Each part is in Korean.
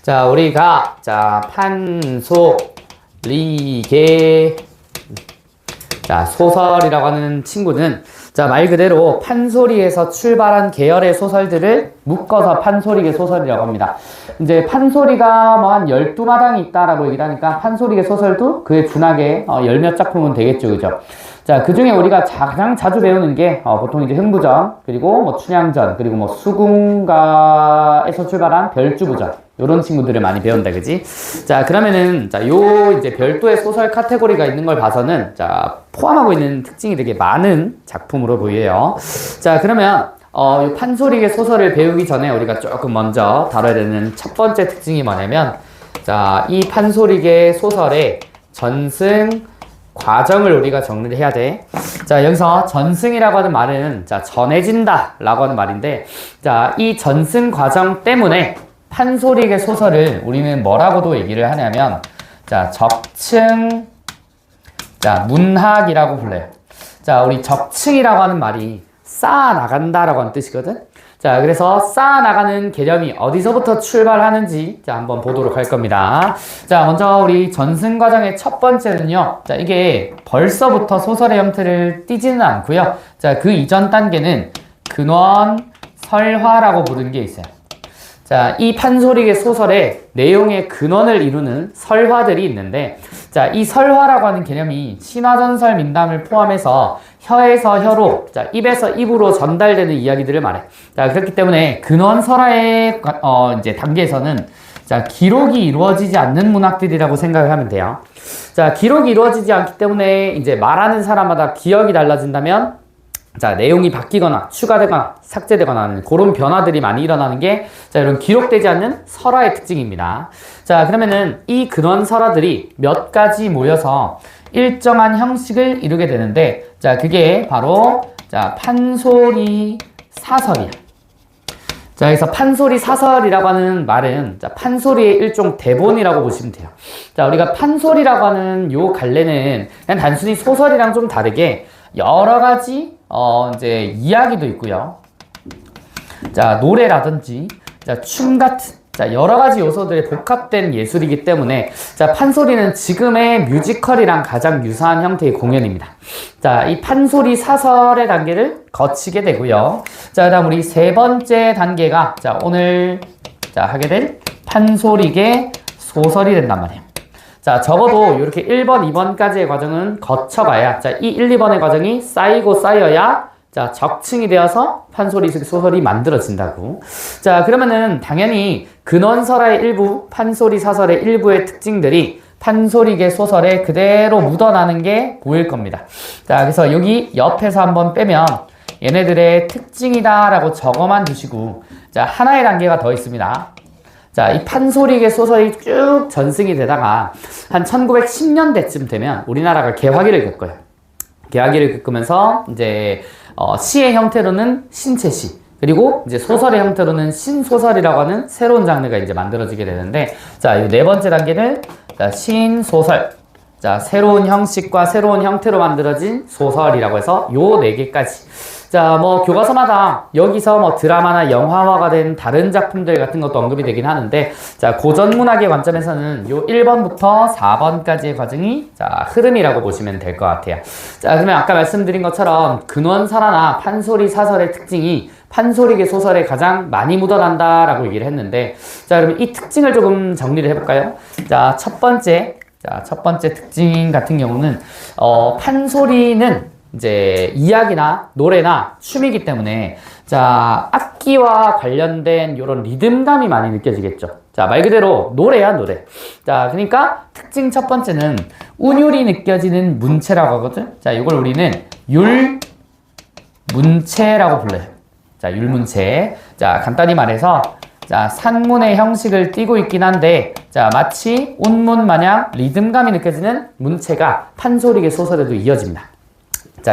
자, 우리가, 판소리계. 자, 소설이라고 하는 친구는, 말 그대로 판소리에서 출발한 계열의 소설들을 묶어서 판소리계 소설이라고 합니다. 이제 판소리가 뭐 한 12마당이 있다라고 얘기를 하니까 판소리계 소설도 그에 준하게 10몇 작품은 되겠죠. 그죠? 자, 그 중에 우리가 가장 자주 배우는 게, 보통 이제 흥부전, 그리고 뭐 춘향전, 그리고 뭐 수궁가에서 출발한 별주부전. 요런 친구들을 많이 배운다, 그지? 자, 그러면은, 요 이제 별도의 소설 카테고리가 있는 걸 봐서는, 포함하고 있는 특징이 되게 많은 작품으로 보여요. 자, 그러면, 요 판소리계 소설을 배우기 전에 우리가 조금 먼저 다뤄야 되는 첫 번째 특징이 뭐냐면, 이 판소리계 소설의 전승 과정을 우리가 정리를 해야 돼. 자, 여기서 전승이라고 하는 말은, 전해진다 라고 하는 말인데, 이 전승 과정 때문에 판소리계 소설을 우리는 뭐라고도 얘기를 하냐면, 적층, 문학이라고 불러요. 우리 적층이라고 하는 말이 쌓아나간다라고 하는 뜻이거든? 그래서 쌓아나가는 개념이 어디서부터 출발하는지, 한번 보도록 할 겁니다. 먼저 우리 전승 과정의 첫 번째는요, 이게 벌써부터 소설의 형태를 띠지는 않고요. 그 이전 단계는 근원, 설화라고 부르는 게 있어요. 이 판소리계 소설의 내용의 근원을 이루는 설화들이 있는데, 이 설화라고 하는 개념이 신화전설 민담을 포함해서 혀에서 혀로, 입에서 입으로 전달되는 이야기들을 말해. 그렇기 때문에 근원 설화의 이제 단계에서는 기록이 이루어지지 않는 문학들이라고 생각을 하면 돼요. 기록이 이루어지지 않기 때문에 이제 말하는 사람마다 기억이 달라진다면, 내용이 바뀌거나 추가되거나 삭제되거나 하는 그런 변화들이 많이 일어나는 게 이런 기록되지 않는 설화의 특징입니다. 그러면은 이 근원 설화들이 몇 가지 모여서 일정한 형식을 이루게 되는데, 그게 바로 판소리 사설이야. 여기서 판소리 사설이라고 하는 말은 판소리의 일종 대본이라고 보시면 돼요. 우리가 판소리라고 하는 요 갈래는 그냥 단순히 소설이랑 좀 다르게 여러 가지 이제 이야기도 있고요. 노래라든지 춤 같은 여러 가지 요소들이 복합된 예술이기 때문에 판소리는 지금의 뮤지컬이랑 가장 유사한 형태의 공연입니다. 이 판소리 사설의 단계를 거치게 되고요. 그다음 우리 세 번째 단계가 오늘 하게 될 판소리계 소설이 된단 말이에요. 적어도 이렇게 1번, 2번까지의 과정은 거쳐가야, 이 1, 2번의 과정이 쌓이고 쌓여야, 적층이 되어서 판소리 소설이 만들어진다고. 그러면은 당연히 근원설화의 일부, 판소리 사설의 일부의 특징들이 판소리계 소설에 그대로 묻어나는 게 보일 겁니다. 그래서 여기 옆에서 한번 빼면 얘네들의 특징이다라고 적어만 두시고, 하나의 단계가 더 있습니다. 이 판소리계 소설이 쭉 전승이 되다가 한 1910년대쯤 되면 우리나라가 개화기를 겪어요. 개화기를 겪으면서 이제 시의 형태로는 신체시, 그리고 이제 소설의 형태로는 신소설이라고 하는 새로운 장르가 이제 만들어지게 되는데, 이 네 번째 단계는 신소설. 새로운 형식과 새로운 형태로 만들어진 소설이라고 해서 요 네 개까지. 뭐 교과서마다 여기서 뭐 드라마나 영화화가 된 다른 작품들 같은 것도 언급이 되긴 하는데, 고전 문학의 관점에서는 요 1번부터 4번까지의 과정이 흐름이라고 보시면 될 것 같아요. 그러면 아까 말씀드린 것처럼 근원설화나 판소리 사설의 특징이 판소리계 소설에 가장 많이 묻어난다라고 얘기를 했는데, 그러면 이 특징을 조금 정리를 해볼까요? 첫 번째 특징 같은 경우는 판소리는 이제 이야기나 노래나 춤이기 때문에 악기와 관련된 이런 리듬감이 많이 느껴지겠죠. 말 그대로 노래야 노래. 그러니까 특징 첫 번째는 운율이 느껴지는 문체라고 하거든. 이걸 우리는 율문체라고 불러요. 율문체. 간단히 말해서 산문의 형식을 띠고 있긴 한데, 마치 운문 마냥 리듬감이 느껴지는 문체가 판소리계 소설에도 이어집니다.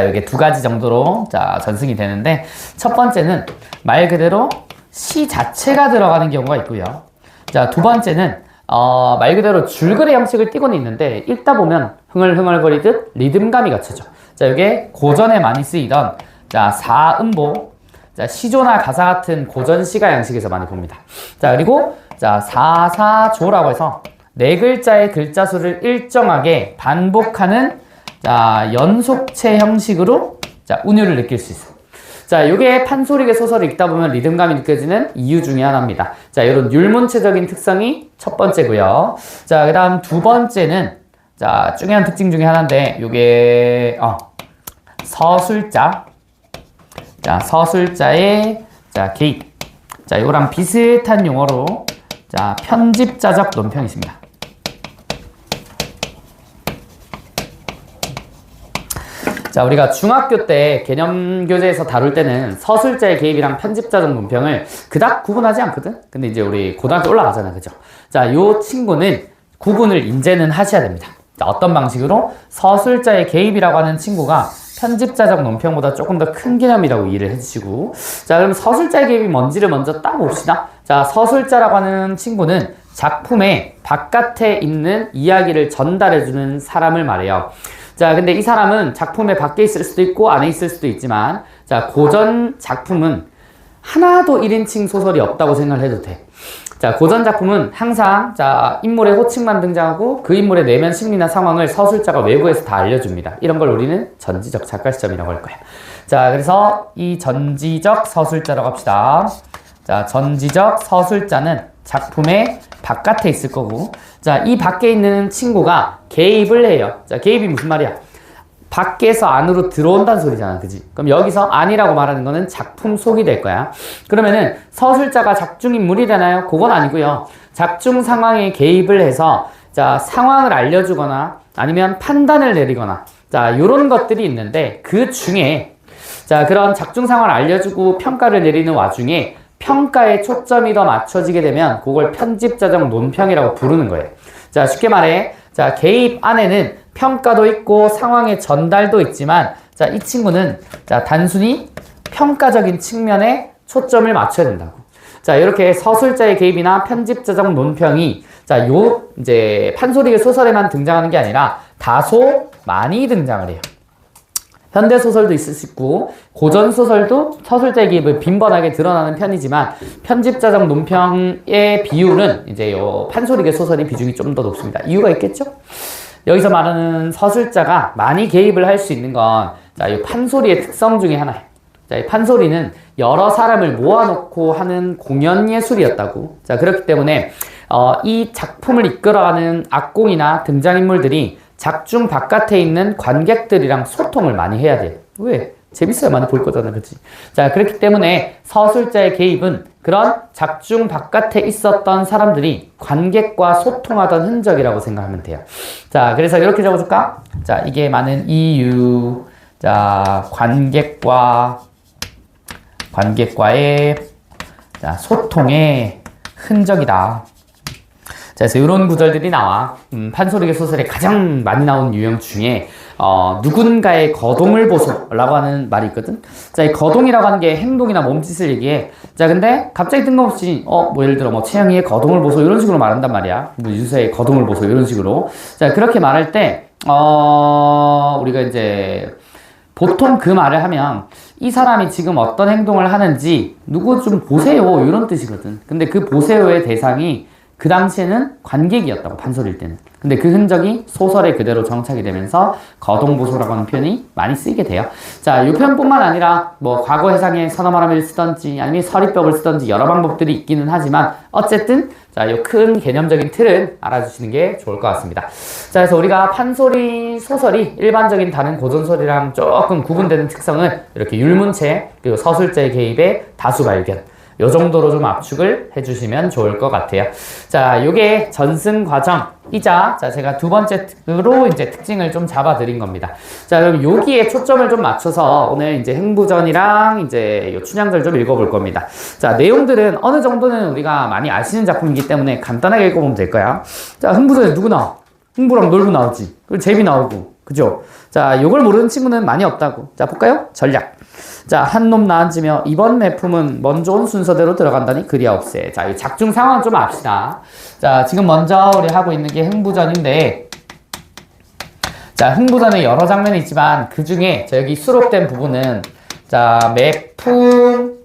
이게 두 가지 정도로 전승이 되는데, 첫 번째는 말 그대로 시 자체가 들어가는 경우가 있고요. 두 번째는 말 그대로 줄글의 형식을 띠고는 있는데 읽다 보면 흥얼흥얼거리듯 리듬감이 갖춰져. 이게 고전에 많이 쓰이던 사음보, 시조나 가사 같은 고전 시가 양식에서 많이 봅니다. 그리고 자, 사사조라고 해서 네 글자의 글자 수를 일정하게 반복하는 자, 연속체 형식으로 자, 운율을 느낄 수 있어요. 자, 요게 판소리계 소설을 읽다 보면 리듬감이 느껴지는 이유 중에 하나입니다. 자, 이런 율문체적인 특성이 첫 번째고요. 자, 그 다음 두 번째는 자, 중요한 특징 중에 하나인데 요게 서술자. 자, 서술자의 자, 개입. 자, 요거랑 비슷한 용어로 자, 편집자적 논평이 있습니다. 자, 우리가 중학교 때 개념교재에서 다룰 때는 서술자의 개입이랑 편집자적 논평을 그닥 구분하지 않거든? 근데 이제 우리 고등학교 올라가잖아, 그죠? 자, 요 친구는 구분을 이제는 하셔야 됩니다. 자, 어떤 방식으로? 서술자의 개입이라고 하는 친구가 편집자적 논평보다 조금 더 큰 개념이라고 이해를 해주시고, 자, 그럼 서술자의 개입이 뭔지를 먼저 따봅시다. 자, 서술자라고 하는 친구는 작품의 바깥에 있는 이야기를 전달해주는 사람을 말해요. 자, 근데 이 사람은 작품의 밖에 있을 수도 있고 안에 있을 수도 있지만, 자, 고전 작품은 하나도 1인칭 소설이 없다고 생각을 해도 돼. 자, 고전 작품은 항상 자, 인물의 호칭만 등장하고 그 인물의 내면 심리나 상황을 서술자가 외부에서 다 알려줍니다. 이런 걸 우리는 전지적 작가 시점이라고 할 거야. 자, 그래서 이 전지적 서술자라고 합시다. 자, 전지적 서술자는 작품의 바깥에 있을 거고, 자, 이 밖에 있는 친구가 개입을 해요. 자, 개입이 무슨 말이야? 밖에서 안으로 들어온다는 소리잖아, 그지? 그럼 여기서 안이라고 말하는 거는 작품 속이 될 거야. 그러면은 서술자가 작중인물이잖아요. 그건 아니고요. 작중 상황에 개입을 해서 자, 상황을 알려주거나 아니면 판단을 내리거나 자, 요런 것들이 있는데 그 중에 자, 그런 작중 상황을 알려주고 평가를 내리는 와중에 평가에 초점이 더 맞춰지게 되면 그걸 편집자적 논평이라고 부르는 거예요. 자, 쉽게 말해, 자, 개입 안에는 평가도 있고 상황의 전달도 있지만, 자, 이 친구는 자, 단순히 평가적인 측면에 초점을 맞춰야 된다고. 자, 이렇게 서술자의 개입이나 편집자적 논평이 자, 요 이제 판소리계 소설에만 등장하는 게 아니라 다소 많이 등장을 해요. 현대소설도 있을 수 있고 고전소설도 서술자의 개입을 빈번하게 드러나는 편이지만 편집자적 논평의 비율은 이제 요 판소리계 소설이 비중이 좀 더 높습니다. 이유가 있겠죠? 여기서 말하는 서술자가 많이 개입을 할 수 있는 건 자, 이 판소리의 특성 중에 하나예요. 자, 이 판소리는 여러 사람을 모아놓고 하는 공연 예술이었다고. 자, 그렇기 때문에 이 작품을 이끌어가는 악공이나 등장인물들이 작중 바깥에 있는 관객들이랑 소통을 많이 해야 돼. 왜? 재밌어야 많이 볼 거잖아, 그치? 자, 그렇기 때문에 서술자의 개입은 그런 작중 바깥에 있었던 사람들이 관객과 소통하던 흔적이라고 생각하면 돼요. 자, 그래서 이렇게 적어줄까? 자, 이게 많은 이유. 자, 관객과의 자, 소통의 흔적이다. 자, 그래서 이런 구절들이 나와. 판소리계 소설에 가장 많이 나온 유형 중에 누군가의 거동을 보소라고 하는 말이 있거든. 자, 이 거동이라고 하는 게 행동이나 몸짓을 얘기해. 자, 근데 갑자기 뜬금없이 뭐 예를 들어 뭐 최영희의 거동을 보소 이런 식으로 말한단 말이야. 뭐 유서의 거동을 보소 이런 식으로. 자, 그렇게 말할 때 우리가 이제 보통 그 말을 하면 이 사람이 지금 어떤 행동을 하는지 누구 좀 보세요 이런 뜻이거든. 근데 그 보세요의 대상이 그 당시에는 관객이었다고, 판소리일 때는. 근데 그 흔적이 소설에 그대로 정착이 되면서 거동보소라고 하는 표현이 많이 쓰이게 돼요. 자, 이 표현뿐만 아니라 뭐 과거 해상의 선어말함을 쓰던지 아니면 서리법을 쓰던지 여러 방법들이 있기는 하지만 어쨌든 자, 이 큰 개념적인 틀은 알아주시는 게 좋을 것 같습니다. 자, 그래서 우리가 판소리 소설이 일반적인 다른 고전소리랑 조금 구분되는 특성은 이렇게 율문체 그리고 서술자의 개입의 다수 발견, 요 정도로 좀 압축을 해주시면 좋을 것 같아요. 자, 요게 전승 과정이자, 자, 제가 두 번째로 이제 특징을 좀 잡아드린 겁니다. 자, 그럼 여기에 초점을 좀 맞춰서 오늘 이제 흥부전이랑 이제 요 춘향전 좀 읽어볼 겁니다. 자, 내용들은 어느 정도는 우리가 많이 아시는 작품이기 때문에 간단하게 읽어보면 될 거야. 자, 흥부전에 누구 나와? 흥부랑 놀부 나오지. 그리고 제비 나오고. 그죠? 자, 요걸 모르는 친구는 많이 없다고. 자, 볼까요? 전략. 자, 한 놈 나앉으며 이번 매품은 먼저 온 순서대로 들어간다니 그리하옵세. 자, 이 작중 상황 좀 압시다. 자, 지금 먼저 우리 하고 있는 게 흥부전인데, 자, 흥부전에 여러 장면이 있지만 그 중에 여기 수록된 부분은 자, 매품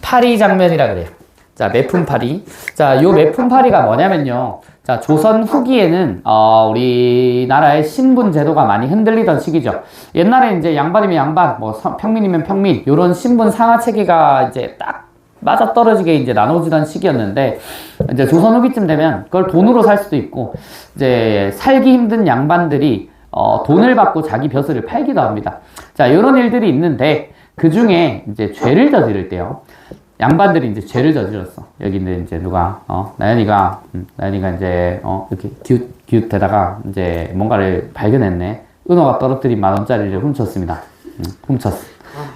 8위 장면이라 그래요. 자, 매품팔이. 자, 요 매품팔이가 뭐냐면요. 자, 조선 후기에는, 우리나라의 신분 제도가 많이 흔들리던 시기죠. 옛날에 이제 양반이면 양반, 뭐, 평민이면 평민, 요런 신분 상하 체계가 이제 딱 맞아떨어지게 이제 나눠지던 시기였는데, 이제 조선 후기쯤 되면 그걸 돈으로 살 수도 있고, 이제 살기 힘든 양반들이, 돈을 받고 자기 벼슬을 팔기도 합니다. 자, 요런 일들이 있는데, 그 중에 이제 죄를 저지를 때요. 양반들이 이제 죄를 저질렀어. 여기 이제 누가, 나연이가 이제, 이렇게 기웃대다가 이제 뭔가를 발견했네. 은호가 떨어뜨린 10,000원짜리를 훔쳤습니다. 훔쳤어.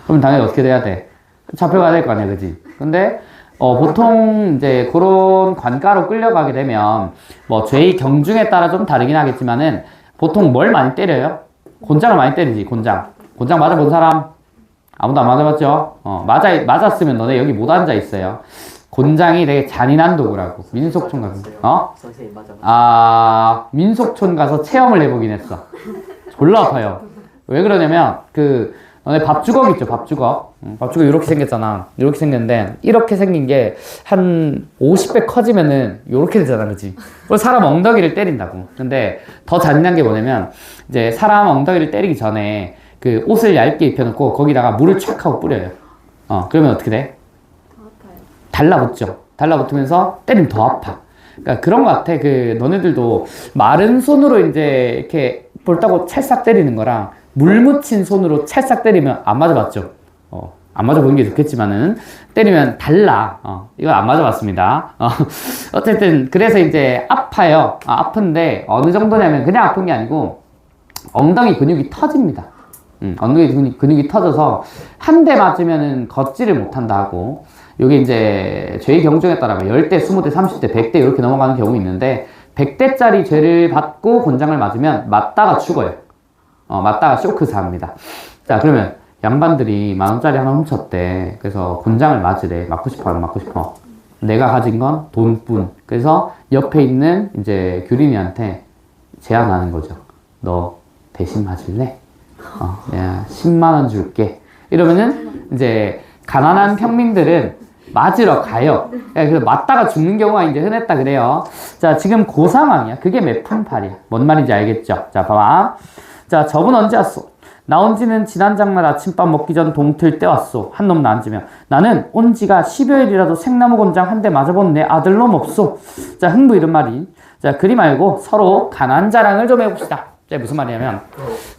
그럼 당연히 어떻게 돼야 돼? 잡혀가야 될 거 아니야, 그지? 근데, 보통 이제 그런 관가로 끌려가게 되면, 뭐, 죄의 경중에 따라 좀 다르긴 하겠지만은, 보통 뭘 많이 때려요? 곤장을 많이 때리지, 곤장. 곤장 맞아본 사람? 아무도 안 맞아봤죠? 맞았으면 너네 여기 못 앉아 있어요. 곤장이 되게 잔인한 도구라고. 민속촌 가서. 선생님 맞아. 민속촌 가서 체험을 해보긴 했어. 졸라 아파요. 왜 그러냐면, 너네 밥주걱 있죠, 밥주걱. 밥주걱 이렇게 생겼잖아. 이렇게 생겼는데, 이렇게 생긴 게 한 50배 커지면은 이렇게 되잖아, 그치? 그래서 사람 엉덩이를 때린다고. 근데 더 잔인한 게 뭐냐면, 이제 사람 엉덩이를 때리기 전에 그 옷을 얇게 입혀놓고 거기다가 물을 촥 하고 뿌려요. 그러면 어떻게 돼? 더 아파요. 달라붙죠. 달라붙으면서 때리면 더 아파. 그러니까 그런 것 같아. 너네들도 마른 손으로 이제 이렇게 볼따고 찰싹 때리는 거랑 물 묻힌 손으로 찰싹 때리면 안 맞아봤죠. 안 맞아보는 게 좋겠지만은 때리면 달라. 이거 안 맞아봤습니다. 어쨌든 그래서 이제 아파요. 아픈데 어느 정도냐면 그냥 아픈 게 아니고 엉덩이 근육이 터집니다. 엉덩이 근육이 터져서 한 대 맞으면은 걷지를 못한다 하고, 요게 이제 죄의 경중에 따라 10대, 20대, 30대, 100대 이렇게 넘어가는 경우 있는데, 100대짜리 죄를 받고 곤장을 맞으면 맞다가 죽어요. 맞다가 쇼크사합니다. 자, 그러면 양반들이 10,000원짜리 하나 훔쳤대. 그래서 곤장을 맞으래. 맞고 싶어, 안 맞고 싶어. 내가 가진 건 돈뿐. 그래서 옆에 있는 이제 규린이한테 제안하는 거죠. 너 대신 맞을래? 내가 10만원 줄게. 이러면은 이제 가난한 평민들은 맞으러 가요. 그래서 맞다가 죽는 경우가 이제 흔했다 그래요. 자, 지금 그 상황이야. 그게 매품팔이야. 뭔 말인지 알겠죠? 자, 봐봐. 자, 저분 언제 왔어? 나 온 지는 지난 장날 아침밥 먹기 전 동틀 때 왔어. 한 놈 나앉으면. 나는 온 지가 10여일이라도 생나무 곤장 한 대 맞아본 내 아들놈 없어. 자, 흥부 이런 말이. 자, 그리 말고 서로 가난 자랑을 좀 해봅시다. 무슨 말이냐면,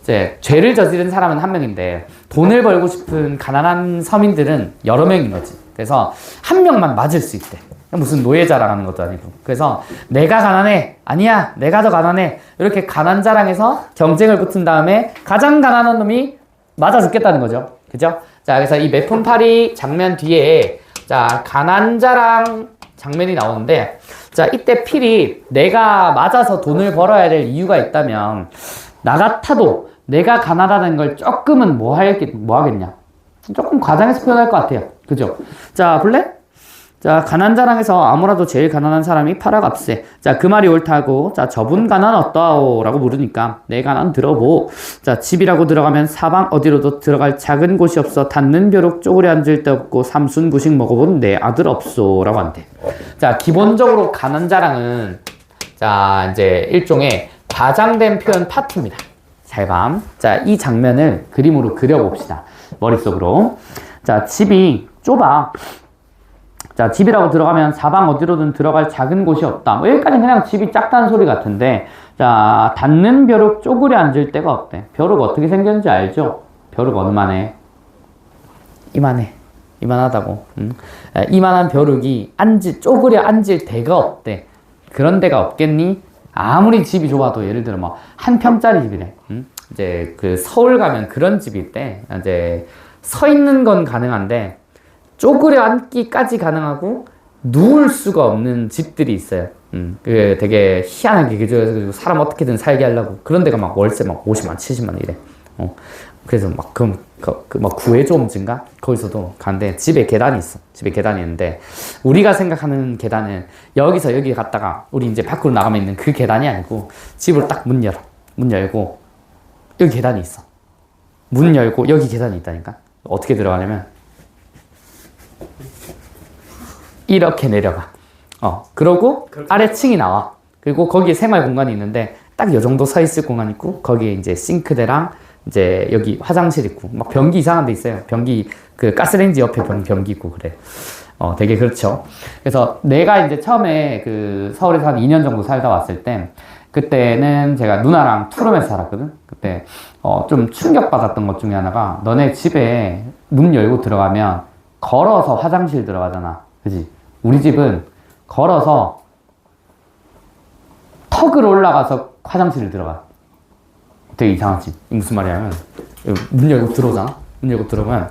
이제 죄를 저지른 사람은 한 명인데 돈을 벌고 싶은 가난한 서민들은 여러 명인 거지. 그래서 한 명만 맞을 수 있대. 무슨 노예 자랑하는 것도 아니고. 그래서 내가 가난해. 아니야, 내가 더 가난해. 이렇게 가난 자랑해서 경쟁을 붙은 다음에 가장 가난한 놈이 맞아 죽겠다는 거죠. 그죠? 자, 그래서 이 매품팔이 장면 뒤에 자, 가난 자랑 장면이 나오는데, 자, 이때 필이 내가 맞아서 돈을 벌어야 될 이유가 있다면, 나 같아도 내가 가난하다는 걸 조금은 뭐 하겠냐? 조금 과장해서 표현할 것 같아요. 그죠? 자, 볼래? 자, 가난 자랑에서 아무라도 제일 가난한 사람이 팔아갑세. 자, 그 말이 옳다고. 자, 저분 가난 어떠하오? 라고 물으니까, 내 가난 들어보. 자, 집이라고 들어가면 사방 어디로도 들어갈 작은 곳이 없어. 닿는 벼룩 쪼그려 앉을 데 없고, 삼순 구식 먹어본 내 아들 없소. 라고 한대. 자, 기본적으로 가난 자랑은, 자, 이제 일종의 과장된 표현 파트입니다. 잘 봐. 자, 이 장면을 그림으로 그려봅시다. 머릿속으로. 자, 집이 좁아. 자, 집이라고 들어가면 사방 어디로든 들어갈 작은 곳이 없다. 뭐 여기까지는 그냥 집이 작다는 소리 같은데, 자, 닿는 벼룩 쪼그려 앉을 데가 없대. 벼룩 어떻게 생겼는지 알죠? 벼룩 얼마네? 이만해. 이만하다고. 이만한 벼룩이 쪼그려 앉을 데가 없대. 그런 데가 없겠니? 아무리 집이 좁아도 예를 들어 뭐 한 평짜리 집이래. 이제 그 서울 가면 그런 집이 있대. 이제 서 있는 건 가능한데 쪼그려 앉기까지 가능하고 누울 수가 없는 집들이 있어요. 그게 되게 희한하게 그래서 사람 어떻게든 살게 하려고 그런 데가 막 월세 막 50만, 70만 이래. 그래서 막 막 구해줘음진가 거기서도 가는데 집에 계단이 있어. 집에 계단이 있는데 우리가 생각하는 계단은 여기서 여기 갔다가 우리 이제 밖으로 나가면 있는 그 계단이 아니고 집을 딱 문 열어. 문 열고 여기 계단이 있어. 문 열고 여기 계단이 있다니까. 어떻게 들어가냐면 이렇게 내려가. 그러고 아래층이 나와. 그리고 거기에 생활 공간이 있는데 딱 요 정도 서 있을 공간 있고 거기에 이제 싱크대랑 이제 여기 화장실 있고 막 변기 이상한 데 있어요. 변기 그 가스레인지 옆에 변기 있고 그래. 되게 그렇죠. 그래서 내가 이제 처음에 그 서울에서 한 2년 정도 살다 왔을 때 그때는 제가 누나랑 투룸에서 살았거든. 그때 좀 충격받았던 것 중에 하나가 너네 집에 문 열고 들어가면 걸어서 화장실 들어가잖아. 그지? 우리 집은 걸어서 턱을 올라가서 화장실을 들어가. 되게 이상하지? 무슨 말이냐면 문 열고 들어오잖아? 문 열고 들어오면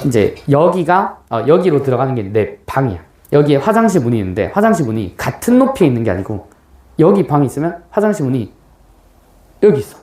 이제 여기가 여기로 들어가는 게 내 방이야. 여기에 화장실 문이 있는데 화장실 문이 같은 높이에 있는 게 아니고 여기 방이 있으면 화장실 문이 여기 있어.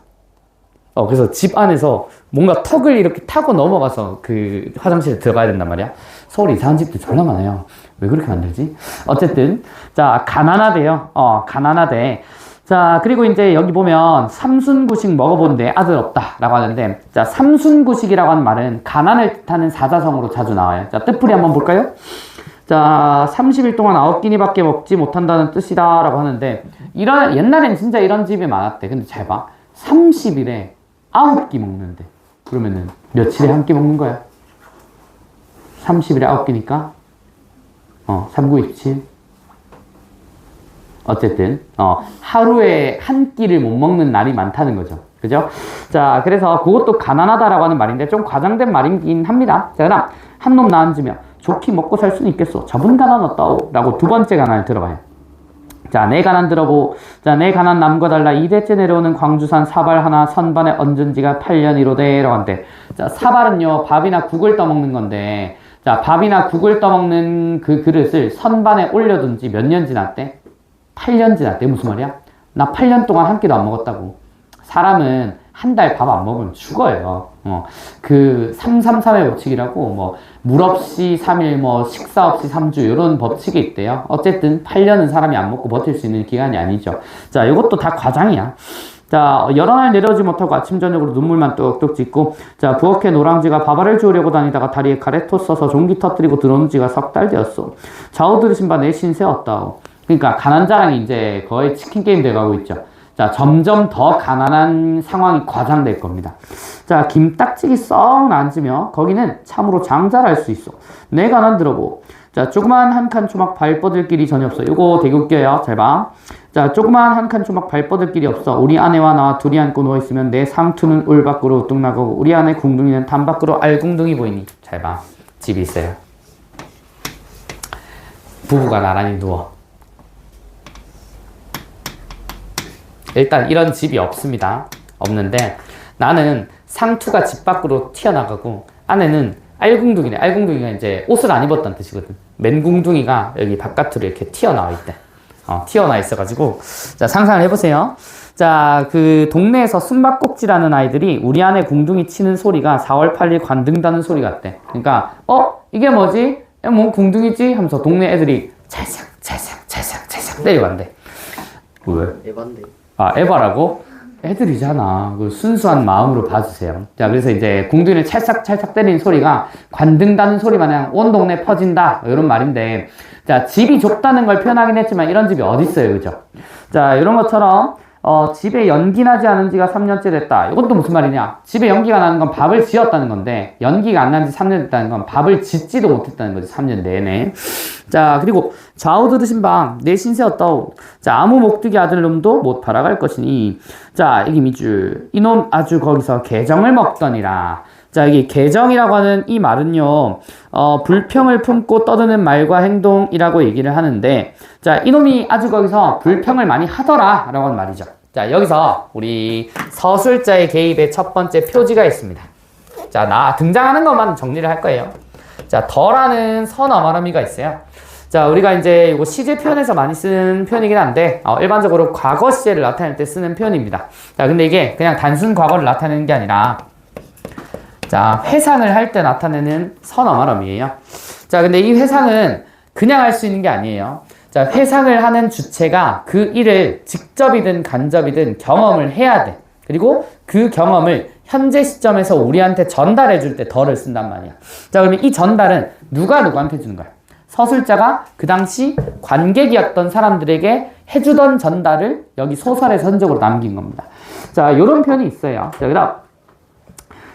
그래서 집 안에서 뭔가 턱을 이렇게 타고 넘어가서 그 화장실에 들어가야 된단 말이야. 서울에 이상한 집도 졸라 많아요. 왜 그렇게 만들지? 어쨌든 자 가난하대요. 가난하대. 자 그리고 이제 여기 보면 삼순구식 먹어본 데 아들 없다 라고 하는데 자 삼순구식이라고 하는 말은 가난을 뜻하는 사자성어로 자주 나와요. 자 뜻풀이 한번 볼까요? 자 30일 동안 9끼니밖에 먹지 못한다는 뜻이다 라고 하는데 옛날엔 진짜 이런 집이 많았대. 근데 잘 봐. 30일에 9끼 먹는데 그러면은 며칠에 한 끼 먹는 거야? 30일에 9끼니까 3, 9, 27 어쨌든 하루에 한 끼를 못 먹는 날이 많다는 거죠. 그죠? 자 그래서 그것도 가난하다라고 하는 말인데 좀 과장된 말이긴 합니다. 자 그다음 한 놈 낳아주며 좋게 먹고 살 수는 있겠어. 저분 가난 어떠오? 라고 두 번째 가난을 들어봐요. 자, 내 가난 들어보. 자, 내 가난 남과 달라 2대째 내려오는 광주산 사발 하나 선반에 얹은 지가 8년이로되 라고 한대. 자, 사발은요 밥이나 국을 떠먹는 건데 자 밥이나 국을 떠먹는 그 그릇을 선반에 올려둔 지 몇 년 지났대? 8년 지났대. 무슨 말이야? 나 8년 동안 한 끼도 안 먹었다고. 사람은 한 달 밥 안 먹으면 죽어요. 그 333의 법칙이라고 물 없이 3일 식사 없이 3주 이런 법칙이 있대요. 어쨌든 8년은 사람이 안 먹고 버틸 수 있는 기간이 아니죠. 자, 이것도 다 과장이야. 자, 여러 날 내려오지 못하고 아침 저녁으로 눈물만 뚝뚝 찢고 자, 부엌에 노랑쥐가 밥알을 주우려고 다니다가 다리에 가래토 써서 종기 터뜨리고 들어온 지가 석 달 되었어. 좌우 들으신 바 내 신세 없다오. 그러니까 가난 자랑이 이제 거의 치킨 게임 돼가고 있죠. 자, 점점 더 가난한 상황이 과장될 겁니다. 자, 김딱지기 썩 앉으며 거기는 참으로 장자랄 수 있어. 내 가난 들어보. 자, 조그만 한 칸 초막 발 뻗을 길이 전혀 없어. 요거 되게 웃겨요. 잘 봐. 자, 조그만 한 칸 초막 발 뻗을 길이 없어. 우리 아내와 나와 둘이 앉고 누워있으면 내 상투는 울 밖으로 우뚝 나가고 우리 아내 궁둥이는 담 밖으로 알궁둥이 보이니. 잘 봐. 집이 있어요. 부부가 나란히 누워. 일단 이런 집이 없습니다. 없는데 나는 상투가 집 밖으로 튀어나가고 아내는 알궁둥이네. 알궁둥이가 이제 옷을 안 입었다는 뜻이거든. 맨궁둥이가 여기 바깥으로 이렇게 튀어나와 있대. 튀어나와 있어가지고 자 상상을 해보세요. 자 그 동네에서 숨바꼭질하는 아이들이 우리 아내 궁둥이 치는 소리가 4월 8일 관등다는 소리 같대. 그러니까 이게 뭐지? 뭐 궁둥이지? 하면서 동네 애들이 찰싹 때려간대. 왜? 에반데. 에바라고? 애들이잖아. 그 순수한 마음으로 봐주세요. 자, 그래서 이제 궁둥이를 찰싹 때리는 소리가 관등다는 소리 마냥 온 동네 퍼진다. 이런 말인데, 자, 집이 좁다는 걸 표현하긴 했지만 이런 집이 어디 있어요, 그죠? 자, 이런 것처럼 집에 연기 나지 않은 지가 3년째 됐다. 이것도 무슨 말이냐? 집에 연기가 나는 건 밥을 지었다는 건데 연기가 안 난 지 3년 됐다는 건 밥을 짓지도 못했다는 거지. 3년 내내. 자, 그리고 좌우 들으신 방 내 신세 어떠오. 자, 아무 목두기 아들놈도 못 팔아갈 것이니. 자, 이게 밑줄. 이놈 아주 거기서 개정을 먹더니라. 자, 여기 개정이라고 하는 이 말은요, 불평을 품고 떠드는 말과 행동이라고 얘기를 하는데, 자, 이놈이 아주 거기서 불평을 많이 하더라 라고 하는 말이죠. 자, 여기서 우리 서술자의 개입의 첫 번째 표지가 있습니다. 자, 등장하는 것만 정리를 할 거예요. 자, 더라는 선어말어미가 있어요. 자, 우리가 이제 이거 시제 표현에서 많이 쓰는 표현이긴 한데, 일반적으로 과거 시제를 나타낼 때 쓰는 표현입니다. 자, 근데 이게 그냥 단순 과거를 나타내는 게 아니라, 자, 회상을 할 때 나타내는 선어말어미예요. 자, 근데 이 회상은 그냥 할 수 있는 게 아니에요. 자, 회상을 하는 주체가 그 일을 직접이든 간접이든 경험을 해야 돼. 그리고 그 경험을 현재 시점에서 우리한테 전달해 줄 때 더를 쓴단 말이야. 자, 그러면 이 전달은 누가 누구한테 주는 거야? 서술자가 그 당시 관객이었던 사람들에게 해주던 전달을 여기 소설의 전적으로 남긴 겁니다. 자, 요런 표현이 있어요. 자, 그다음.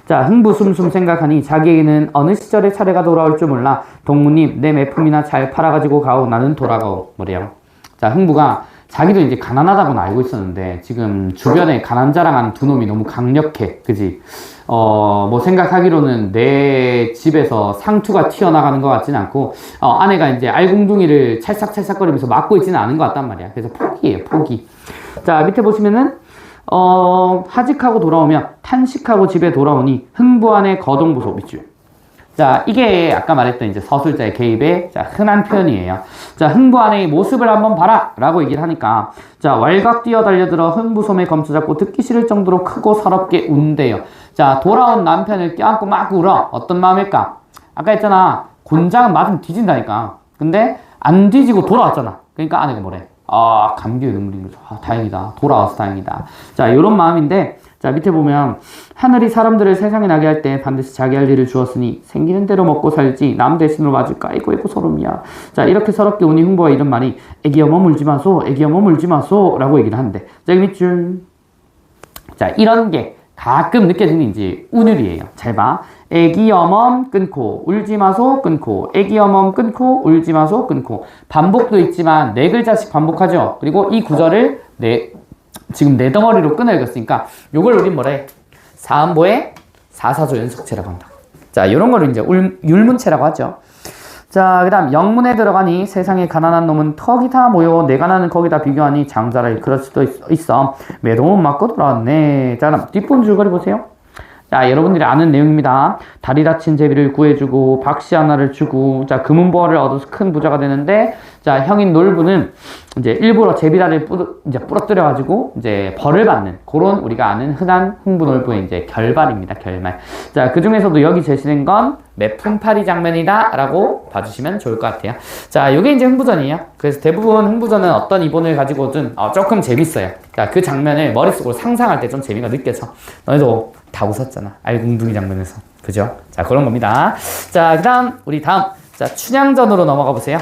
자, 흥부숨숨 생각하니 자기에게는 어느 시절의 차례가 돌아올 줄 몰라. 동무님, 내 매품이나 잘 팔아가지고 가오. 나는 돌아가오. 뭐래요? 자, 흥부가 자기도 이제 가난하다고는 알고 있었는데 지금 주변에 가난 자랑하는 두 놈이 너무 강력해. 그지? 뭐 생각하기로는 내 집에서 상투가 튀어나가는 것 같지는 않고 아내가 이제 알궁둥이를 찰싹찰싹거리면서 맞고 있지는 않은 것 같단 말이야. 그래서 포기예요. 포기. 자, 밑에 보시면은 하직하고 돌아오며 탄식하고 집에 돌아오니 흥부 안에 거동보소 밑줄. 자, 이게 아까 말했던 이제 서술자의 개입의 자, 흔한 표현이에요. 자, 흥부 안의 모습을 한번 봐라! 라고 얘기를 하니까, 자, 왈각 뛰어 달려들어 흥부 소매 검쳐 잡고 듣기 싫을 정도로 크고 서럽게 운대요. 자, 돌아온 남편을 껴안고 막 울어. 어떤 마음일까? 아까 했잖아. 곤장은 맞으면 뒤진다니까. 근데 안 뒤지고 돌아왔잖아. 그러니까 아내가 뭐래? 아, 감기에 눈물인 거죠. 아, 다행이다. 돌아와서 다행이다. 자, 요런 마음인데, 자, 밑에 보면, 하늘이 사람들을 세상에 나게 할 때 반드시 자기 할 일을 주었으니 생기는 대로 먹고 살지 남 대신으로 맞을까? 아이고, 소름이야. 자, 이렇게 서럽게 우니 흥부가 이런 말이, 애기 어머 물지 마소, 애기 어머 물지 마소, 라고 얘기를 하는데, 자, 여기 밑줄. 자, 이런 게 가끔 느껴지는 이제 운율이에요. 잘 봐. 애기 어멈 끊고 울지 마소 끊고 애기 어멈 끊고 울지 마소 끊고 반복도 있지만 네 글자씩 반복하죠. 그리고 이 구절을 지금 네 덩어리로 끊어 읽었으니까 요걸 우린 뭐래? 사음보의 사사조 연속체라고 한다. 자, 요런 거를 이제 율문체라고 하죠. 자, 그 다음 영문에 들어가니 세상에 가난한 놈은 턱이 다 모여 내가 나는 거기다 비교하니 장자를 그럴 수도 있어. 매동은 맞고 돌아왔네. 자, 그럼 뒷본 줄거리 보세요. 자, 여러분들이 아는 내용입니다. 다리 다친 제비를 구해주고 박씨 하나를 주고 자, 금은보화를 얻어서 큰 부자가 되는데 자, 형인 놀부는 이제 일부러 제비다리를 부러뜨려가지고 이제 벌을 받는 그런 우리가 아는 흔한 흥부놀부의 이제 결말입니다. 결말. 자, 그 중에서도 여기 제시된 건 매품팔이 장면이다 라고 봐주시면 좋을 것 같아요. 자, 요게 이제 흥부전이에요. 그래서 대부분 흥부전은 어떤 이본을 가지고든 조금 재밌어요. 자, 그 장면을 머릿속으로 상상할 때 좀 재미가 느껴져. 너희도 다 웃었잖아. 알궁둥이 장면에서. 그죠? 자, 그런 겁니다. 자, 그 다음, 우리 다음. 자, 춘향전으로 넘어가 보세요.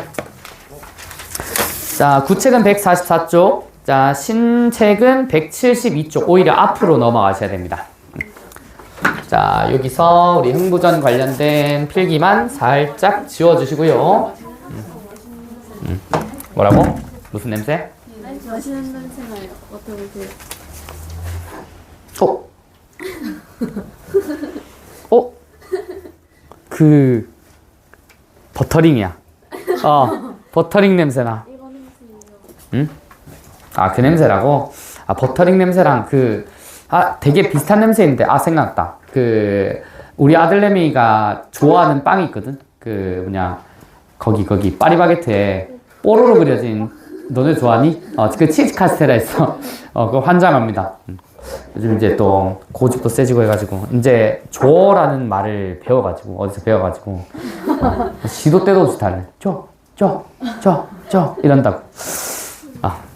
자, 구책은 144쪽. 자, 신책은 172쪽. 오히려 앞으로 넘어가셔야 됩니다. 자, 여기서 우리 흥부전 관련된 필기만 살짝 지워주시고요. 뭐라고? 무슨 냄새? 맛있는 냄새 나요. 맡아보세요. 그 버터링이야. 버터링 냄새나. 이거 냄새예요. 응? 아, 그 냄새라고? 아, 버터링 냄새랑 되게 비슷한 냄새인데, 생각났다. 우리 아들내미가 좋아하는 빵이 있거든? 거기, 파리바게트에 뽀로로 그려진, 너네 좋아하니? 그 치즈 카스테라 있어. 그거 환장합니다. 요즘 이제 또 고집도 세지고 해가지고 이제 줘라는 말을 배워가지고 어디서 배워가지고 시도 때도 없이 달래. 줘 이런다고.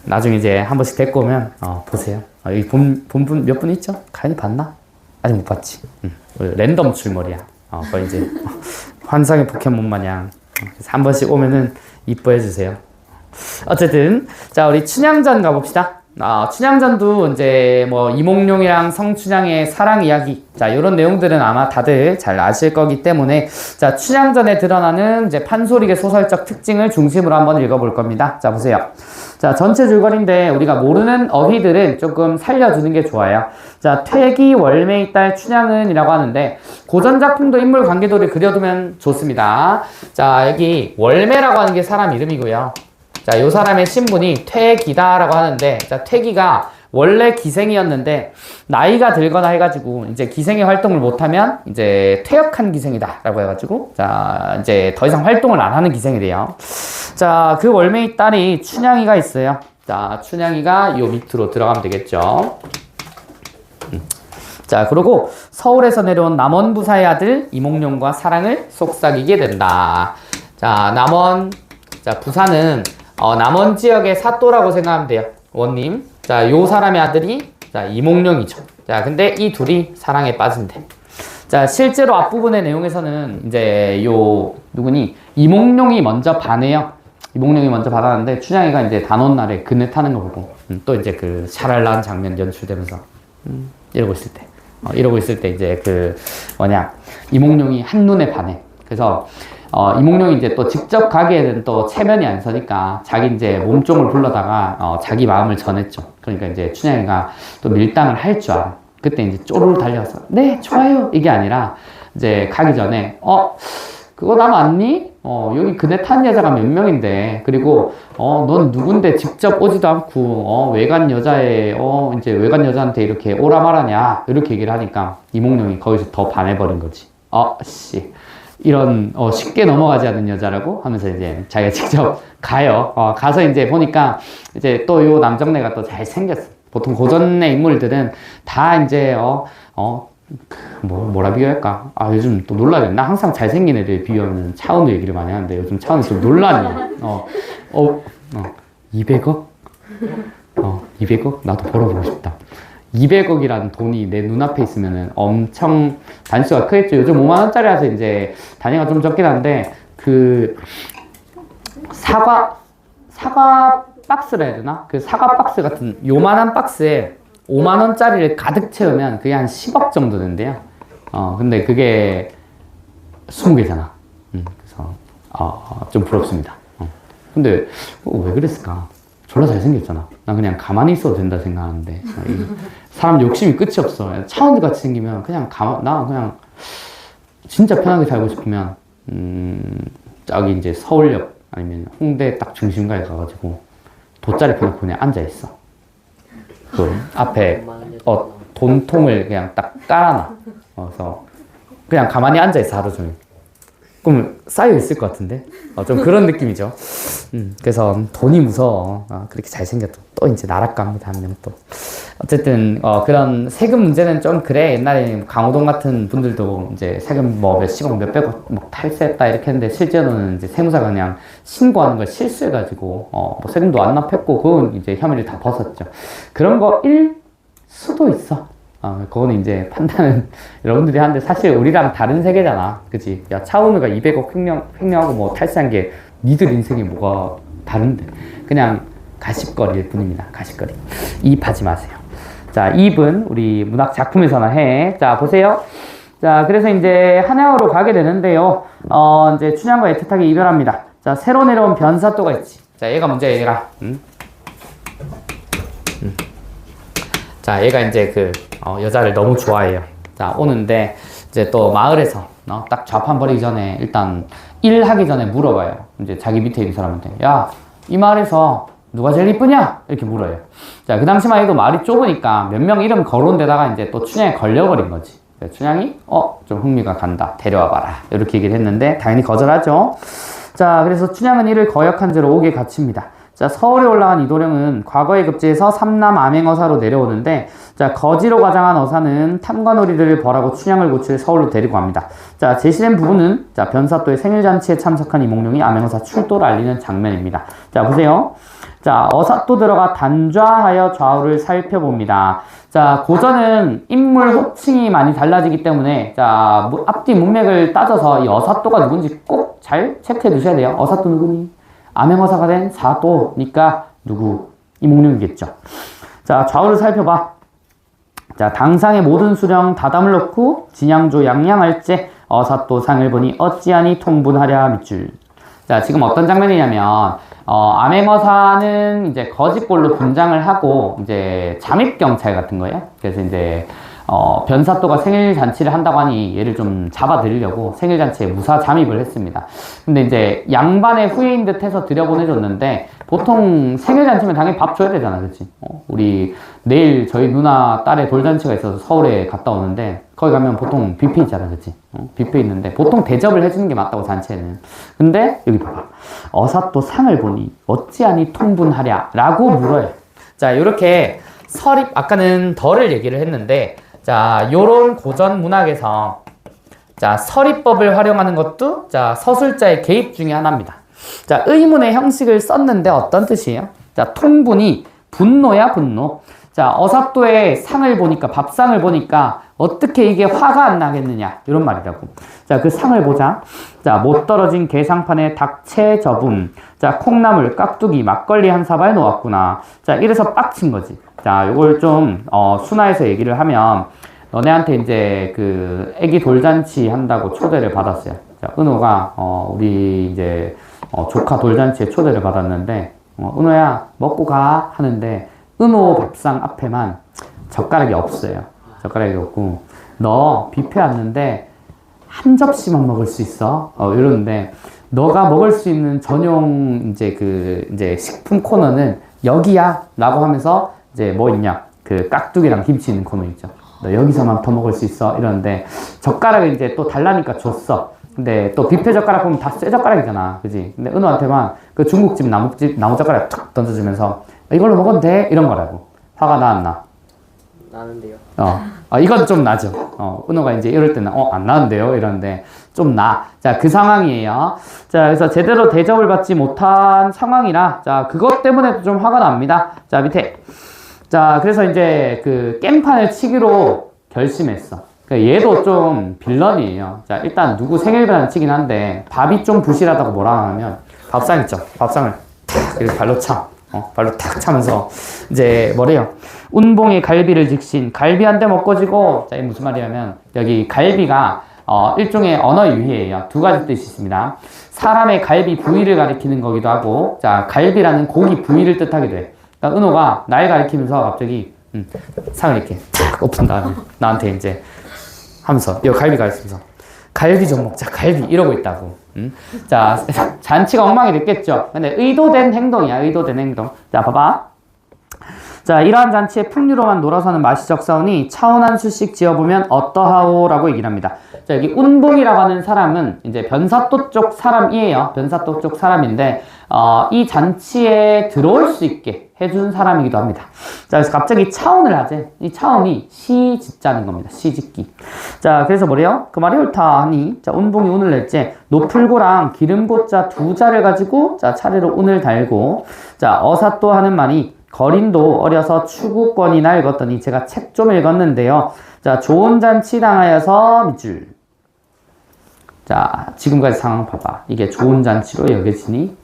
나중에 이제 한 번씩 데리고 오면 보세요. 여기 본분 몇 분 있죠? 가연이 봤나? 아직 못 봤지. 랜덤 출몰이야. 그거 이제 환상의 포켓몬 마냥. 그래서 한 번씩 오면은 이뻐해 주세요. 어쨌든 자, 우리 춘향전 가봅시다. 춘향전도 이제 뭐 이몽룡이랑 성춘향의 사랑 이야기, 자, 이런 내용들은 아마 다들 잘 아실 거기 때문에 자, 춘향전에 드러나는 이제 판소리의 소설적 특징을 중심으로 한번 읽어볼 겁니다. 자, 보세요. 자, 전체 줄거리인데 우리가 모르는 어휘들은 조금 살려주는 게 좋아요. 자, 퇴기 월매의 딸 춘향은이라고 하는데 고전 작품도 인물 관계도를 그려두면 좋습니다. 자, 여기 월매라고 하는 게 사람 이름이고요. 자, 요 사람의 신분이 퇴기다라고 하는데, 자, 퇴기가 원래 기생이었는데, 나이가 들거나 해가지고, 이제 기생의 활동을 못하면, 이제 퇴역한 기생이다라고 해가지고, 자, 이제 더 이상 활동을 안 하는 기생이 돼요. 자, 그 월매의 딸이 춘향이가 있어요. 자, 춘향이가 요 밑으로 들어가면 되겠죠. 자, 그리고 서울에서 내려온 남원부사의 아들 이몽룡과 사랑을 속삭이게 된다. 자, 자, 부사는 남원 지역의 사또라고 생각하면 돼요. 원님. 자, 요 사람의 아들이 자, 이몽룡이죠. 자, 근데 이 둘이 사랑에 빠진대. 자, 실제로 앞부분의 내용에서는 이제 요 누구니 이몽룡이 먼저 반해요. 이몽룡이 먼저 받았는데 춘향이가 이제 단오날에 그네 타는 거 보고 또 이제 그 샤랄라한 장면 연출되면서 이러고 있을 때 이러고 있을 때 이제 그 뭐냐 이몽룡이 한눈에 반해. 그래서 이몽룡이 이제 또 직접 가기에는 또 체면이 안 서니까 자기 이제 몸종을 불러다가 자기 마음을 전했죠. 그러니까 이제 춘향이가 또 밀당을 할 줄 알아. 그때 이제 쪼르르 달려서 네 좋아요 이게 아니라 이제 가기 전에 그거 나 맞니? 여기 그네 탄 여자가 몇 명인데 그리고 넌 누군데 직접 오지도 않고 외간 여자에 이제 외간 여자한테 이렇게 오라 말하냐 이렇게 얘기를 하니까 이몽룡이 거기서 더 반해버린 거지. 씨 이런 쉽게 넘어가지 않는 여자라고 하면서 이제 자기가 직접 가요. 가서 이제 보니까 이제 또 요 남정네가 또 잘생겼어. 보통 고전의 인물들은 다 이제 뭐라 비교할까? 요즘 또 논란이 나 항상 잘생긴 애들 비교하면 차은우 얘기를 많이 하는데 요즘 차은우 좀 논란이 200억? 200억? 나도 벌어보고 싶다. 200억이라는 돈이 내 눈앞에 있으면은 엄청 단수가 크겠죠. 요즘 5만원짜리라서 이제 단위가 좀 적긴 한데 그 사과 박스라 해야 되나? 그 사과 박스 같은 요만한 박스에 5만원짜리를 가득 채우면 그게 한 10억 정도 된대요. 근데 그게 20개잖아. 그래서, 좀 부럽습니다. 근데, 왜 그랬을까? 졸라 잘생겼잖아. 난 그냥 가만히 있어도 된다 생각하는데. 사람 욕심이 끝이 없어. 차은우 같이 생기면 나 그냥 진짜 편하게 살고 싶으면, 저기 이제 서울역 아니면 홍대 딱 중심가에 가가지고 돗자리 펴놓고 그냥 앉아있어. 그 앞에 돈통을 그냥 딱 깔아놔. 그래서 그냥 가만히 앉아있어 하루 종일. 그럼 쌓여있을 것 같은데? 좀 그런 느낌이죠. 그래서 돈이 무서워. 그렇게 잘생겼다. 또 이제 나락갑니다 한 명 또. 어쨌든 그런 세금 문제는 좀 그래. 옛날에 강호동 같은 분들도 이제 세금 뭐 몇십억 몇백억 뭐 탈세했다 이렇게 했는데 실제로는 이제 세무사가 그냥 신고하는 걸 실수해가지고 뭐 세금도 안 납했고 그건 이제 혐의를 다 벗었죠. 그런 거일 수도 있어. 그거는 이제 판단은 여러분들이 하는데 사실 우리랑 다른 세계잖아. 그치? 야, 차은우가 200억 횡령하고 뭐 탈세한 게 니들 인생이 뭐가 다른데. 그냥 가십거리일 뿐입니다. 가십거리. 이입하지 마세요. 자, 2분 우리 문학 작품에서나 해. 자, 보세요. 자, 그래서 이제 한양으로 가게 되는데요. 이제 춘향과 애틋하게 이별합니다. 자, 새로 내려온 변사또가 있지. 자, 얘가 문제야, 얘가. 자, 얘가 이제 그 여자를 너무 좋아해요. 자, 오는데 이제 또 마을에서 딱 좌판 버리기 전에 일단 일 하기 전에 물어봐요. 이제 자기 밑에 있는 사람한테 야, 이 마을에서 누가 제일 이쁘냐? 이렇게 물어요. 자, 그 당시만 해도 마을이 좁으니까 몇 명 이름 걸어온 데다가 이제 또 춘향이 걸려버린 거지. 춘향이 좀 흥미가 간다. 데려와봐라. 이렇게 얘기를 했는데 당연히 거절하죠. 자, 그래서 춘향은 이를 거역한 채로 옥에 갇힙니다. 자, 서울에 올라간 이도령은 과거에 급제해서 삼남 암행어사로 내려오는데 자, 거지로 가장한 어사는 탐관오리를 벌하고 춘향을 고칠 서울로 데리고 갑니다. 자, 제시된 부분은 자, 변사또의 생일잔치에 참석한 이몽룡이 암행어사 출도를 알리는 장면입니다. 자, 보세요. 자, 어사또 들어가 단좌하여 좌우를 살펴봅니다. 자, 고전은 인물 호칭이 많이 달라지기 때문에 자, 앞뒤 문맥을 따져서 이 어사또가 누군지 꼭 잘 체크해 두셔야 돼요. 어사또 누구니? 암행어사가 된 사또니까 누구? 이몽룡이겠죠. 자, 좌우를 살펴봐. 자, 당상의 모든 수령 다담을 놓고 진양조 양양할제 어사또 상을 보니 어찌하니 통분하랴 밑줄. 자, 지금 어떤 장면이냐면 암행어사는 이제 거짓골로 분장을 하고 이제 잠입경찰 같은 거예요. 그래서 이제 변사또가 생일잔치를 한다고 하니 얘를 좀 잡아들이려고 생일잔치에 무사 잠입을 했습니다. 근데 이제 양반의 후예인 듯 해서 들여보내줬는데 보통 생일잔치면 당연히 밥 줘야 되잖아. 그치? 우리 내일 저희 누나 딸의 돌잔치가 있어서 서울에 갔다 오는데 거기 가면 보통 뷔페 있잖아. 그치? 뷔페 있는데 보통 대접을 해주는 게 맞다고 잔치에는. 근데 여기 봐봐. 어사또 상을 보니 어찌하니 통분하랴 라고 물어요. 자, 요렇게 서립, 아까는 덜을 얘기를 했는데 자, 요런 고전 문학에서 자, 서리법을 활용하는 것도 자, 서술자의 개입 중에 하나입니다. 자, 의문의 형식을 썼는데 어떤 뜻이에요? 자, 통분이 분노야, 분노. 자, 어사또의 상을 보니까, 밥상을 보니까 어떻게 이게 화가 안 나겠느냐. 이런 말이라고. 자, 그 상을 보자. 자, 못 떨어진 게상판에 닭채 저분. 자, 콩나물, 깍두기, 막걸리 한 사발 놓았구나. 자, 이래서 빡친 거지. 자, 요걸 좀, 순화해서 얘기를 하면, 너네한테 이제 그 애기 돌잔치 한다고 초대를 받았어요. 자, 은호가, 우리 이제, 조카 돌잔치에 초대를 받았는데, 은호야, 먹고 가. 하는데, 은호 밥상 앞에만 젓가락이 없어요. 젓가락이 없고, 너 뷔페 왔는데, 한 접시만 먹을 수 있어. 이러는데, 너가 먹을 수 있는 전용, 이제 식품 코너는 여기야. 라고 하면서, 이제 뭐 있냐. 그 깍두기랑 김치 있는 코너 있죠. 너 여기서만 더 먹을 수 있어. 이러는데, 젓가락을 이제 또 달라니까 줬어. 근데 또 뷔페 젓가락 보면 다 쇠 젓가락이잖아. 그지? 근데 은호한테만 그 중국집 나무 젓가락 툭 던져주면서, 이걸로 먹어도 돼? 이런 거라고. 화가 나, 안 나? 나는데요. 이건 좀 나죠. 은호가 이제 이럴 때는, 안 나는데요? 이러는데, 좀 나. 자, 그 상황이에요. 자, 그래서 제대로 대접을 받지 못한 상황이라, 자, 그것 때문에도 좀 화가 납니다. 자, 밑에. 자, 그래서 이제 그 깽판을 치기로 결심했어. 그러니까 얘도 좀 빌런이에요. 자, 일단 누구 생일배는 치긴 한데, 밥이 좀 부실하다고 뭐라 하면, 밥상 있죠? 밥상을 탁, 이렇게 발로 차. 발로 탁 차면서, 이제, 뭐래요? 운봉의 갈비를 직신, 갈비 한 대 먹고 지고, 자, 이게 무슨 말이냐면, 여기 갈비가, 일종의 언어 유희예요. 두 가지 뜻이 있습니다. 사람의 갈비 부위를 가리키는 거기도 하고, 자, 갈비라는 고기 부위를 뜻하기도 해. 그러니까 은호가 날 가리키면서 갑자기, 상을 이렇게 탁 엎은 다음에, 나한테 이제, 하면서, 이거 갈비 가리키면서, 갈비 좀 먹자, 갈비, 이러고 있다고. 자, 잔치가 엉망이 됐겠죠? 근데 의도된 행동이야, 의도된 행동. 자, 봐봐. 자, 이러한 잔치에 풍류로만 놀아서는 맛이 적사오니 차원 한 수씩 지어보면 어떠하오? 라고 얘기를 합니다. 자, 여기 운봉이라고 하는 사람은 이제 변사또 쪽 사람이에요. 변사또 쪽 사람인데, 이 잔치에 들어올 수 있게 해준 사람이기도 합니다. 자, 그래서 갑자기 차원을 하지. 이 차원이 시 짓자는 겁니다. 시 짓기. 자, 그래서 뭐래요? 그 말이 옳다 하니, 자, 운봉이 운을 낼지, 노풀고랑 기름고자 두 자를 가지고, 자, 차례로 운을 달고, 자, 어사또 하는 말이, 거린도 어려서 추구권이나 읽었더니 제가 책 좀 읽었는데요. 자, 좋은 잔치 당하여서 밑줄. 자, 지금까지 상황 봐봐. 이게 좋은 잔치로 여겨지니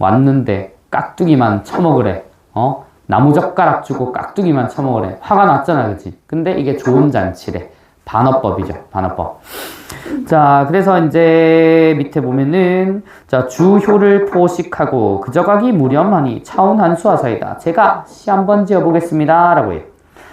왔는데 깍두기만 처먹으래. 나무젓가락 주고 깍두기만 처먹으래. 화가 났잖아, 그치? 근데 이게 좋은 잔치래. 반어법이죠, 반어법. 자, 그래서 이제 밑에 보면은, 자, 주효를 포식하고 그저가기 무렴하니 차원 한수하사이다. 제가 시 한번 지어보겠습니다. 라고 해요.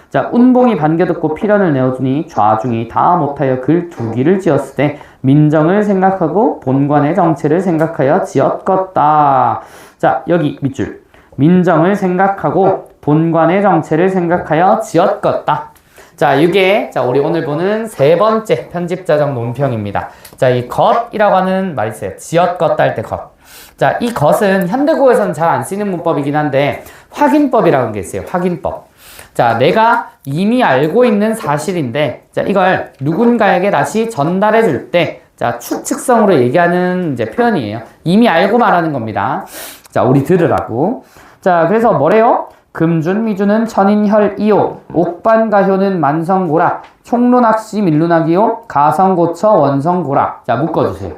자, 운봉이 반겨듣고 필연을 내어주니 좌중이 다 못하여 글 두 기를 지었을 때 민정을 생각하고 본관의 정체를 생각하여 지었겠다. 자, 여기 밑줄. 민정을 생각하고 본관의 정체를 생각하여 지었겠다. 자, 이게, 자, 우리 오늘 보는 세 번째 편집자적 논평입니다. 자, 이 것이라고 하는 말이 있어요. 지었겠다 할 때 것. 자, 이 것은 현대국어에서는 잘 안 쓰이는 문법이긴 한데, 확인법이라는 게 있어요. 확인법. 자, 내가 이미 알고 있는 사실인데, 자, 이걸 누군가에게 다시 전달해 줄 때, 자, 추측성으로 얘기하는 이제 표현이에요. 이미 알고 말하는 겁니다. 자, 우리 들으라고. 자, 그래서 뭐래요? 금준미주는 천인혈이요, 옥반가효는 만성고라, 총론학시 밀루나기요, 가성고처 원성고라. 자, 묶어주세요.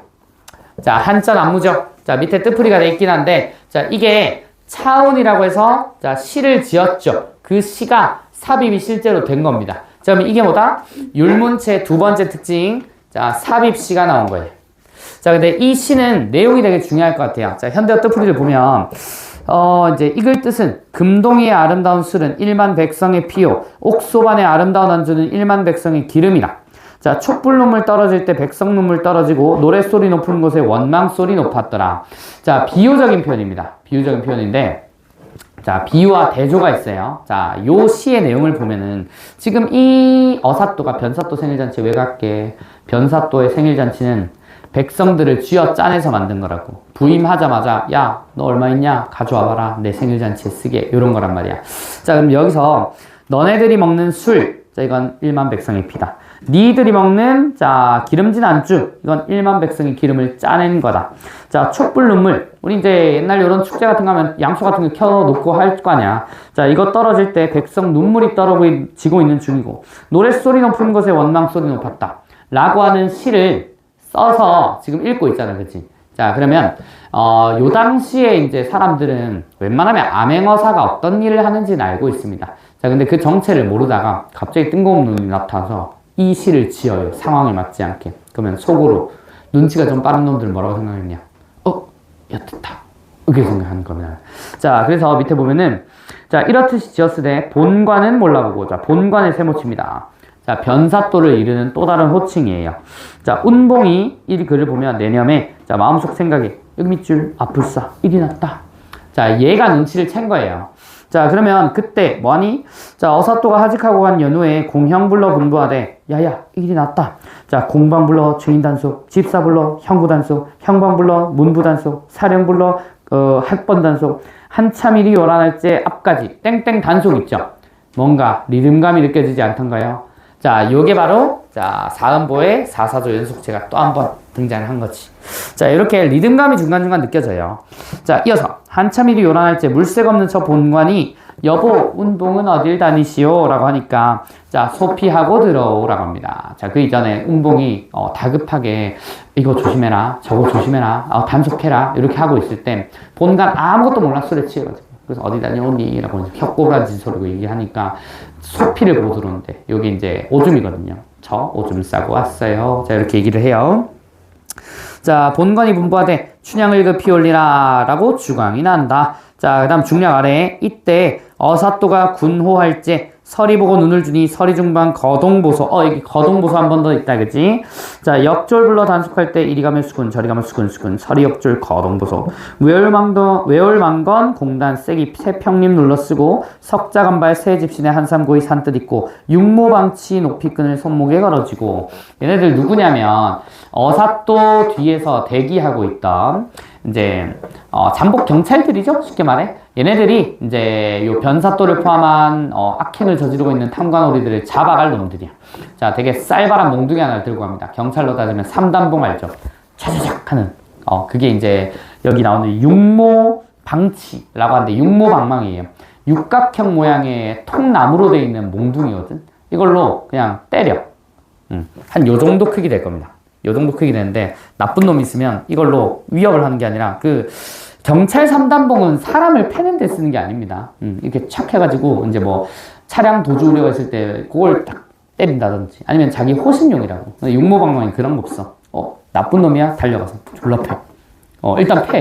자, 한자 난무죠. 자, 밑에 뜻풀이가 돼 있긴 한데, 자, 이게 차운이라고 해서, 자, 시를 지었죠. 그 시가 삽입이 실제로 된 겁니다. 자, 그럼 이게 뭐다? 율문체 두 번째 특징. 자, 삽입시가 나온 거예요. 자, 근데 이 시는 내용이 되게 중요할 것 같아요. 자, 현대어 뜻풀이를 보면, 이제 이글 뜻은 금동이의 아름다운 술은 일만 백성의 피요, 옥소반의 아름다운 안주는 일만 백성의 기름이라. 자, 촛불 눈물 떨어질 때 백성 눈물 떨어지고 노랫소리 높은 곳에 원망소리 높았더라. 자, 비유적인 표현입니다. 비유적인 표현인데, 자, 비유와 대조가 있어요. 자, 요 시의 내용을 보면은 지금 이 어사또가 변사또 생일잔치 왜 갈게? 변사또의 생일잔치는 백성들을 쥐어 짜내서 만든 거라고. 부임하자마자 야, 너 얼마 있냐? 가져와봐라. 내 생일잔치에 쓰게. 이런 거란 말이야. 자, 그럼 여기서 너네들이 먹는 술, 자, 이건 일만 백성의 피다. 니들이 먹는 자 기름진 안주 이건 1만 백성이 기름을 짜낸 거다. 자 촛불 눈물 우리 이제 옛날 이런 축제 같은 거 하면 양초 같은 거 켜놓고 할 거 아니야. 자 이거 떨어질 때 백성 눈물이 떨어지고 있는 중이고 노랫소리 높은 것에 원망소리 높았다 라고 하는 시를 써서 지금 읽고 있잖아, 그치? 자 그러면 요 당시에 이제 사람들은 웬만하면 암행어사가 어떤 일을 하는지는 알고 있습니다. 자 근데 그 정체를 모르다가 갑자기 뜬금없는 눈이 나타나서 이 시를 지어요. 상황에 맞지 않게. 그러면 속으로 눈치가 좀 빠른 놈들은 뭐라고 생각했냐? 엿듣다. 이렇게 생각하는 겁니다. 자 그래서 밑에 보면은 자 이렇듯이 지었으되 본관은 몰라보고 자 본관의 세모치입니다. 자 변사또를 이르는 또 다른 호칭이에요. 자 운봉이 이 글을 보면 내념에 자 마음속 생각에 여기 밑줄 아플싸 일이 났다. 자 얘가 눈치를 챈 거예요. 자 그러면 그때 뭐하니? 자 어사또가 하직하고 간 연후에 공형 불러 분부하되 야야 일이 났다. 자 공방 불러 죄인 단속, 집사 불러 형부 단속, 형방 불러 문부 단속, 사령 불러 학번 단속, 한참 일이 요란할째 앞까지 땡땡 단속 있죠. 뭔가 리듬감이 느껴지지 않던가요? 자 요게 바로 자 사음보의 사사조 연속체가 또 한 번 등장을 한 거지. 자 이렇게 리듬감이 중간중간 느껴져요. 자 이어서 한참 일이 요란할째 물색 없는 저 본관이 여보 운봉은 어딜 다니시오 라고 하니까 자 소피하고 들어오라고 합니다. 자 그 이전에 운봉이 다급하게 이거 조심해라 저거 조심해라 단속해라 이렇게 하고 있을 때 본관 아무것도 몰라 소리 치여가지고 그래서 어디 다녀오니 라고 혀꼬부라지 소리고 얘기하니까 소피를 보고 들어오는데 여기 이제 오줌이거든요. 저 오줌 싸고 왔어요. 자 이렇게 얘기를 해요. 자 본관이 분부하되 춘향을 급히 올리라 라고 주광이 난다. 자 그 다음 중략 아래에 이때 어사또가 군호할제 서리 보고 눈을 주니 서리 중방 거동보소 여기 거동보소 한 번 더 있다 그지? 자 역졸 불러 단속할 때 이리 가면 수군 저리 가면 수군 서리 역졸 거동보소 외월망건 공단 세기 세평림 눌러쓰고 석자간발 세집신의 한삼고이 산뜻 있고 육모방치 높이끈을 손목에 걸어지고 얘네들 누구냐면 어사또 뒤에서 대기하고 있던 이제 잠복 경찰들이죠 쉽게 말해. 얘네들이 이제 요 변사또를 포함한 악행을 저지르고 있는 탐관오리들을 잡아갈 놈들이야. 자 되게 쌀바람 몽둥이 하나를 들고 갑니다. 경찰로 따지면 삼단봉 알죠? 차자작 하는 그게 이제 여기 나오는 육모방치라고 하는데 육모방망이에요. 육각형 모양의 통나무로 되어 있는 몽둥이거든. 이걸로 그냥 때려. 한 요 정도 크기 될 겁니다. 요 정도 크기 되는데 나쁜 놈이 있으면 이걸로 위협을 하는 게 아니라 그 경찰 3단봉은 사람을 패는 데 쓰는 게 아닙니다. 이렇게 착 해가지고 이제 뭐 차량 도주 우려가 있을 때 그걸 딱 때린다든지 아니면 자기 호신용이라고. 육모방망이 그런 거 없어. 나쁜 놈이야 달려가서 졸라 패.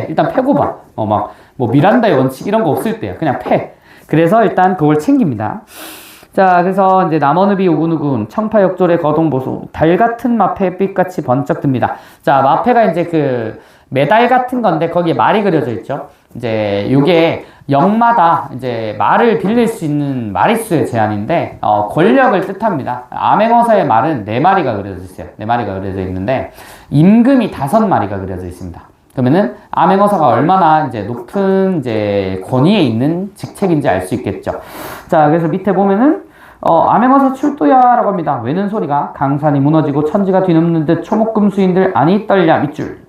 일단 패고 봐. 막 뭐 미란다의 원칙 이런 거 없을 때야. 그냥 패. 그래서 일단 그걸 챙깁니다. 자, 그래서 이제 남원읍이 우군우군 청파역졸의 거동보소 달 같은 마패 빛같이 번쩍 듭니다. 자, 마패가 이제 그 메달 같은 건데 거기에 말이 그려져 있죠. 이제 요게 역마다 이제 말을 빌릴 수 있는 마리수의 제한인데 권력을 뜻합니다. 암행어사의 말은 4마리가 그려져 있어요. 4마리가 그려져 있는데 임금이 5마리가 그려져 있습니다. 그러면은 암행어사가 얼마나 이제 높은 이제 권위에 있는 직책인지 알 수 있겠죠. 자, 그래서 밑에 보면은 암행어사 출도야라고 합니다. 외는 소리가 강산이 무너지고 천지가 뒤덮는 듯 초목금수인들 안이 떨려 밑줄.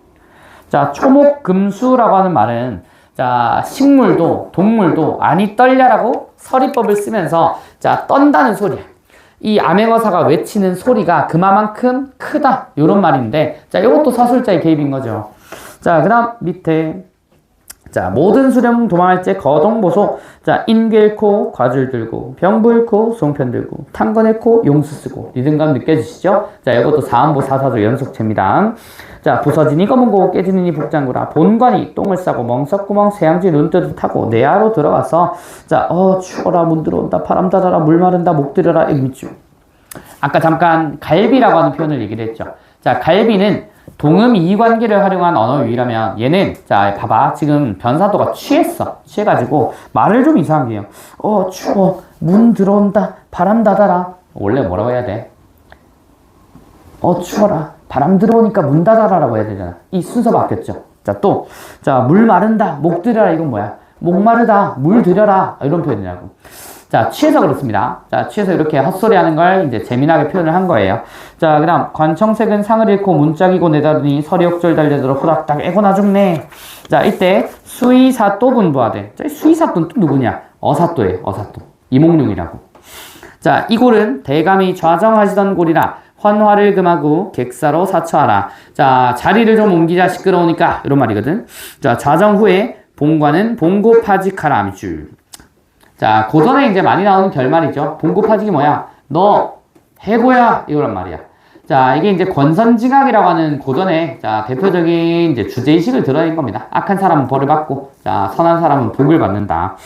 자, 초목금수라고 하는 말은 자 식물도 동물도 안이 떨려라고 서리법을 쓰면서 자 떤다는 소리야. 이 암행어사가 외치는 소리가 그만큼 크다 이런 말인데 자 이것도 서술자의 개입인 거죠. 자, 그 다음 밑에 자 모든 수령 도망할제 거동보소 자 인귀 잃고 과줄 들고 병부 잃고 송편 들고 탕건 잃고 용수 쓰고 리듬감 느껴지시죠? 자 이것도 사음보 사사조 연속체입니다. 자 부서지니 검은고 깨지니 북장구라 본관이 똥을 싸고 멍석구멍 새양지 눈뜨듯하고 내야로 들어가서 자 추워라 문 들어온다 바람 닫아라 물 마른다 목 들여라 일미줄. 아까 잠깐 갈비라고 하는 표현을 얘기를 했죠. 자 갈비는 동음 이의관계를 활용한 언어 유희라면 얘는 자 봐봐 지금 변사도가 취해가지고 말을 좀 이상하게 해요. 추워 문 들어온다 바람 닫아라. 원래 뭐라고 해야 돼? 추워라 바람 들어오니까 문 닫아라라고 해야 되잖아. 이 순서 바뀌었죠. 자 또 자 물 마른다 목 들여라. 이건 뭐야? 목 마르다 물 들여라 이런 표현이라고. 자, 취해서 그렇습니다. 자, 취해서 이렇게 헛소리 하는 걸 이제 재미나게 표현을 한 거예요. 자, 그 다음, 관청색은 상을 잃고 문짝이고 내다르니 서리역절 달려들어 후닥닥 애고나 죽네. 자, 이때 수의사또 분부하되. 자, 수의사또는 또 누구냐? 어사또예요, 어사또. 이몽룡이라고. 자, 이 골은 대감이 좌정하시던 골이라 환화를 금하고 객사로 사처하라. 자, 자리를 좀 옮기자 시끄러우니까 이런 말이거든. 자, 좌정 후에 본관은 봉고파직하라 암줄. 자, 고전에 이제 많이 나오는 결말이죠. 봉고파직이 뭐야? 너 해고야 이거란 말이야. 자, 이게 이제 권선징악이라고 하는 고전의 자, 대표적인 이제 주제의식을 드러낸 겁니다. 악한 사람은 벌을 받고, 자, 선한 사람은 복을 받는다.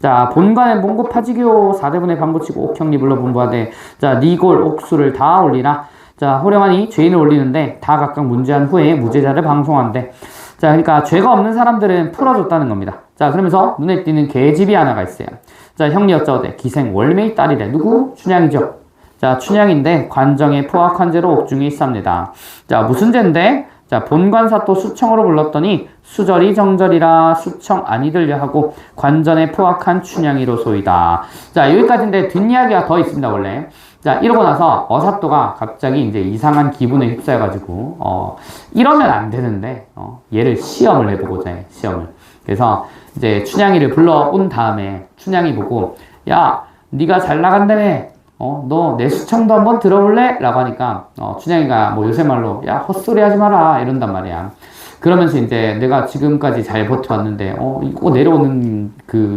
자, 본관은 봉고파직이요. 4대분의 반보치고 옥형리 불러 분부하되, 자, 니골 옥수를 다 올리라. 자, 호령하니 죄인을 올리는데 다 각각 문제한 후에 무죄자를 방송한대. 자, 그러니까 죄가 없는 사람들은 풀어줬다는 겁니다. 자, 그러면서 눈에 띄는 계집이 하나가 있어요. 자, 형리 어쩌되 기생 월매의 딸이래. 누구? 춘향이죠. 자, 춘향인데 관정에 포악한 죄로 옥중에 있습니다. 자, 무슨 죄인데? 자, 본관사또 수청으로 불렀더니 수절이 정절이라 수청 아니들려 하고 관전에 포악한 춘향이로소이다. 자, 여기까지인데 뒷이야기가 더 있습니다, 원래. 자, 이러고 나서 어사또가 갑자기 이제 이상한 기분에 휩싸여가지고, 이러면 안 되는데, 얘를 시험을 해보고자 해, 시험을. 그래서 이제 춘향이를 불러온 다음에 춘향이 보고, 야, 네가 잘 나간다며. 너 내 수청도 한번 들어볼래? 라고 하니까, 춘향이가 뭐 요새 말로, 야, 헛소리 하지 마라. 이런단 말이야. 그러면서 이제 내가 지금까지 잘 버텨왔는데, 이거 내려오는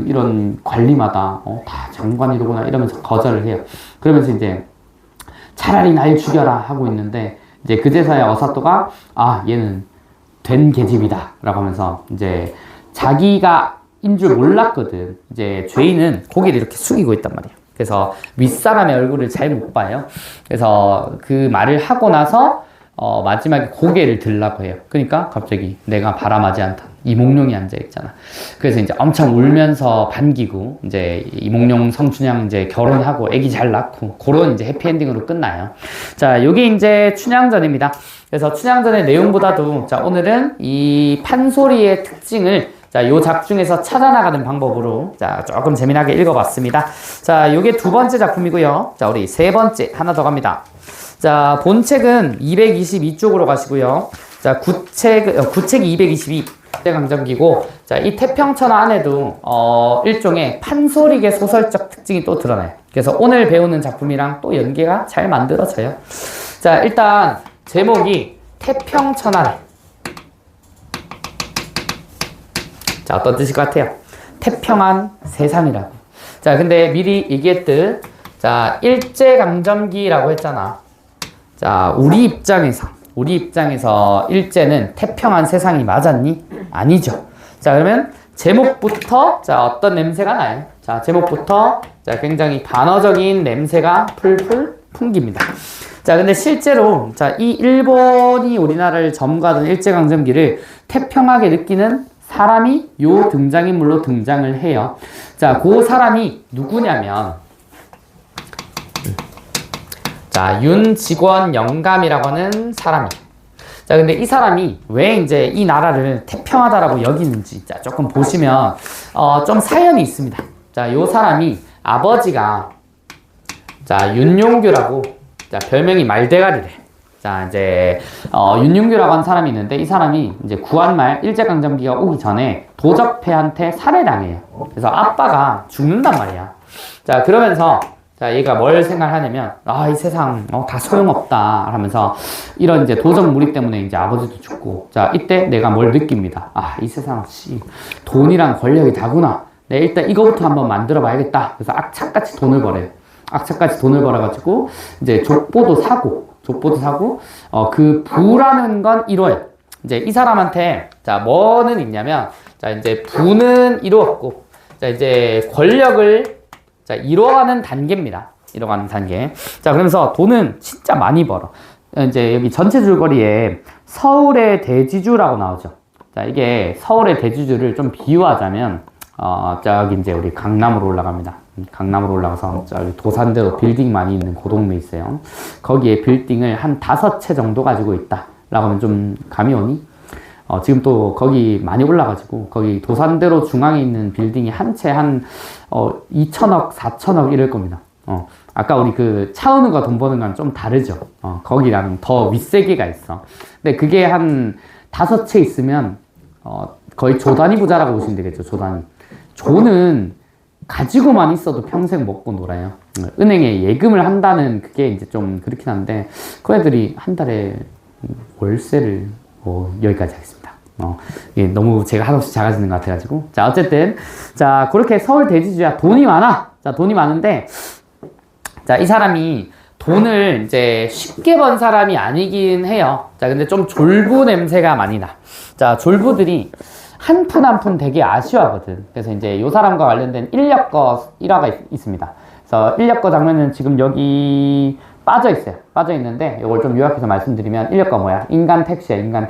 이런 관리마다, 다 장관이로구나. 이러면서 거절을 해요. 그러면서 이제 차라리 날 죽여라 하고 있는데, 이제 그제서야 어사또가, 아, 얘는 된 계집이다. 라고 하면서 이제 자기가 인 줄 몰랐거든. 이제 죄인은 고개를 이렇게 숙이고 있단 말이야. 그래서 윗사람의 얼굴을 잘 못 봐요. 그래서 그 말을 하고 나서 마지막에 고개를 들라고 해요. 그러니까 갑자기 내가 바람하지 않다. 이몽룡이 앉아있잖아. 그래서 이제 엄청 울면서 반기고 이제 이몽룡 성춘향 이제 결혼하고 아기 잘 낳고 그런 이제 해피엔딩으로 끝나요. 자, 요게 이제 춘향전입니다. 그래서 춘향전의 내용보다도 자, 오늘은 이 판소리의 특징을 자, 요 작중에서 찾아나가는 방법으로 자, 조금 재미나게 읽어봤습니다. 자, 요게 두 번째 작품이고요. 자, 우리 세 번째 하나 더 갑니다. 자, 본책은 222쪽으로 가시고요. 자, 구책이 222. 강점기고, 자, 이 태평천하 안에도, 일종의 판소리계 소설적 특징이 또 드러나요. 그래서 오늘 배우는 작품이랑 또 연계가 잘 만들어져요. 자, 일단, 제목이 태평천하래. 자, 어떤 뜻일 것 같아요? 태평한 세상이라고. 자, 근데 미리 얘기했듯, 자, 일제강점기라고 했잖아. 자, 우리 입장에서 일제는 태평한 세상이 맞았니? 아니죠. 자, 그러면 제목부터, 자, 어떤 냄새가 나요? 자, 제목부터, 자, 굉장히 반어적인 냄새가 풀풀 풍깁니다. 자, 근데 실제로, 자, 이 일본이 우리나라를 점거하던 일제강점기를 태평하게 느끼는 사람이 요 등장인물로 등장을 해요. 자, 그 사람이 누구냐면, 자, 윤직원 영감이라고 하는 사람이. 자, 근데 이 사람이 왜 이제 이 나라를 태평하다라고 여기는지, 자, 조금 보시면, 좀 사연이 있습니다. 자, 요 사람이 아버지가, 자, 윤용규라고, 자, 별명이 말대가리래. 자, 이제, 윤용규라고 하는 사람이 있는데, 이 사람이 이제 구한말 일제강점기가 오기 전에 도적패한테 살해당해요. 그래서 아빠가 죽는단 말이야. 자, 그러면서, 자, 얘가 뭘 생각하냐면, 아, 이 세상, 다 소용없다. 하면서, 이런 이제 도적 무리 때문에 이제 아버지도 죽고, 자, 이때 내가 뭘 느낍니다. 아, 이 세상, 돈이랑 권력이 다구나. 네, 일단 이거부터 한번 만들어 봐야겠다. 그래서 악착같이 돈을 벌어요. 악착같이 돈을 벌어가지고, 이제 족보도 사고, 그 부라는 건 이뤄요. 이제 이 사람한테, 자, 뭐는 있냐면, 자, 이제 부는 이루었고, 자, 이제 권력을, 자, 이뤄가는 단계입니다. 이뤄가는 단계. 자, 그러면서 돈은 진짜 많이 벌어. 이제 여기 전체 줄거리에 서울의 대지주라고 나오죠. 자, 이게 서울의 대지주를 좀 비유하자면, 저기 이제 우리 강남으로 올라갑니다. 강남으로 올라가서 저기 도산대로 빌딩 많이 있는 그 동네 있어요. 거기에 빌딩을 한 5채 정도 가지고 있다. 라고 하면 좀 감이 오니? 지금 또 거기 많이 올라가지고 거기 도산대로 중앙에 있는 빌딩이 한 채 한 2천억, 4천억 이럴 겁니다. 아까 우리 그 차은우가 돈 버는 건 좀 다르죠. 거기랑 더 윗세계가 있어. 근데 그게 한 5채 있으면 거의 조단위 부자라고 보시면 되겠죠. 조단위. 조는 가지고만 있어도 평생 먹고 놀아요. 은행에 예금을 한다는 그게 이제 좀 그렇긴 한데 그 애들이 한 달에 월세를 여기까지 하겠습니다. 이게 너무 제가 한없이 작아지는 것 같아가지고. 자, 어쨌든. 자, 그렇게 서울 대지주야 돈이 많아. 자, 돈이 많은데, 자, 이 사람이 돈을 이제 쉽게 번 사람이 아니긴 해요. 자, 근데 좀 졸부 냄새가 많이 나. 자, 졸부들이 한 푼 한 푼 되게 아쉬워하거든. 그래서 이제 요 사람과 관련된 인력거 일화가 있습니다. 그래서 인력거 장면은 지금 여기 빠져 있어요. 빠져 있는데 이걸 좀 요약해서 말씀드리면 인력거 뭐야? 인간 택시야. 인간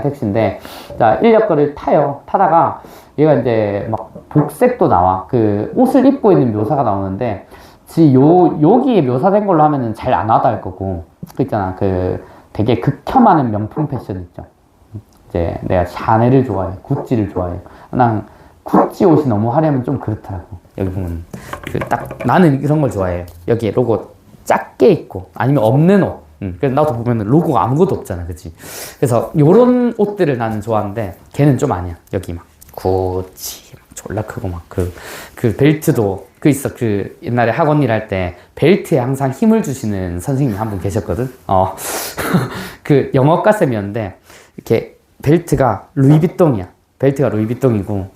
택시인데 자, 인력거를 타요. 타다가 얘가 이제 막 복색도 나와. 그 옷을 입고 있는 묘사가 나오는데 여기에 묘사된 걸로 하면은 잘 안 와닿을 거고 그 있잖아. 그 되게 극혐하는 명품 패션 있죠. 이제 내가 샤넬을 좋아해. 구찌를 좋아해. 난 구찌 옷이 너무 화려하면 좀 그렇더라고. 여기 보면 그 딱 나는 이런 걸 좋아해요. 여기에 로고 작게 있고 아니면 없는 옷. 그래서 나도 보면 로고가 아무것도 없잖아, 그치? 그래서 요런 옷들을 나는 좋아하는데 걔는 좀 아니야. 여기 막 구찌 막 졸라 크고 막 그 벨트도 그 옛날에 학원 일할 때 벨트에 항상 힘을 주시는 선생님이 한 분 계셨거든. 그 영어과 쌤이었는데 이렇게 벨트가 루이비통이야. 벨트가 루이비통이고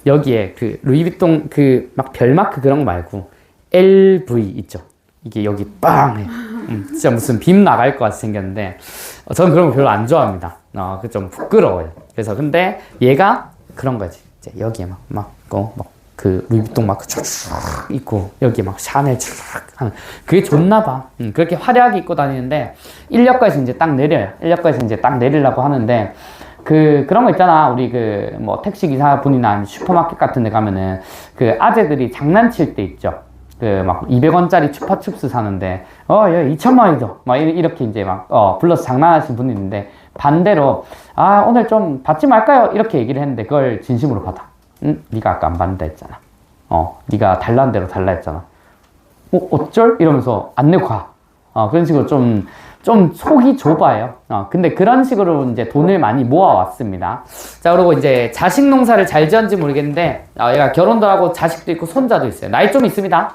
여기에 그 루이비통 그 막 별마크 그런 거 말고 LV 있죠. 이게 여기 빵 해. 진짜 무슨 빔 나갈 것 같이 생겼는데 저는 그런 거 별로 안 좋아합니다. 그 좀 부끄러워요. 그래서 근데 얘가 그런 거지. 이제 여기에 그 루이비통 마크 쫙 있고 여기에 막 샤넬 쫙 하는 그게 좋나 봐. 그렇게 화려하게 입고 다니는데 인력거에서 이제 딱 내려요. 인력거에서 이제 딱 내리려고 하는데 그런 거 있잖아. 우리 택시 기사분이나 슈퍼마켓 같은 데 가면은 그 아재들이 장난칠 때 있죠. 막 200원짜리 추파춥스 사는데 야 2,000원이죠. 막 이렇게 이제 막 불러서 장난하시는 분이 있는데 반대로 오늘 좀 받지 말까요? 이렇게 얘기를 했는데 그걸 진심으로 받아. 네가 아까 안 받는다 했잖아. 네가 달라는 대로 달라 했잖아. 어쩔? 이러면서 안 내고 가. 그런 식으로 좀 속이 좁아요. 근데 그런 식으로 이제 돈을 많이 모아왔습니다. 자, 그리고 이제 자식 농사를 잘 지었는지 모르겠는데, 얘가 결혼도 하고 자식도 있고 손자도 있어요. 나이 좀 있습니다.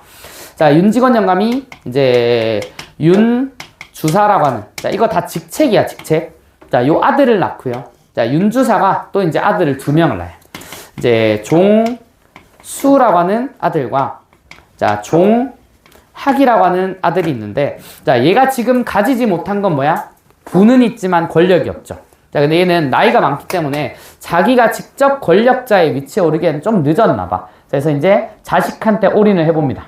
자, 윤직원 영감이 이제 윤주사라고 하는, 자, 이거 다 직책이야, 직책. 자, 요 아들을 낳고요. 자, 윤주사가 또 이제 아들을 2명을 낳아요. 이제 종수라고 하는 아들과, 자, 학이라고 하는 아들이 있는데, 자, 얘가 지금 가지지 못한 건 뭐야? 부는 있지만 권력이 없죠. 자, 근데 얘는 나이가 많기 때문에 자기가 직접 권력자의 위치에 오르기에는 좀 늦었나 봐. 그래서 이제 자식한테 올인을 해봅니다.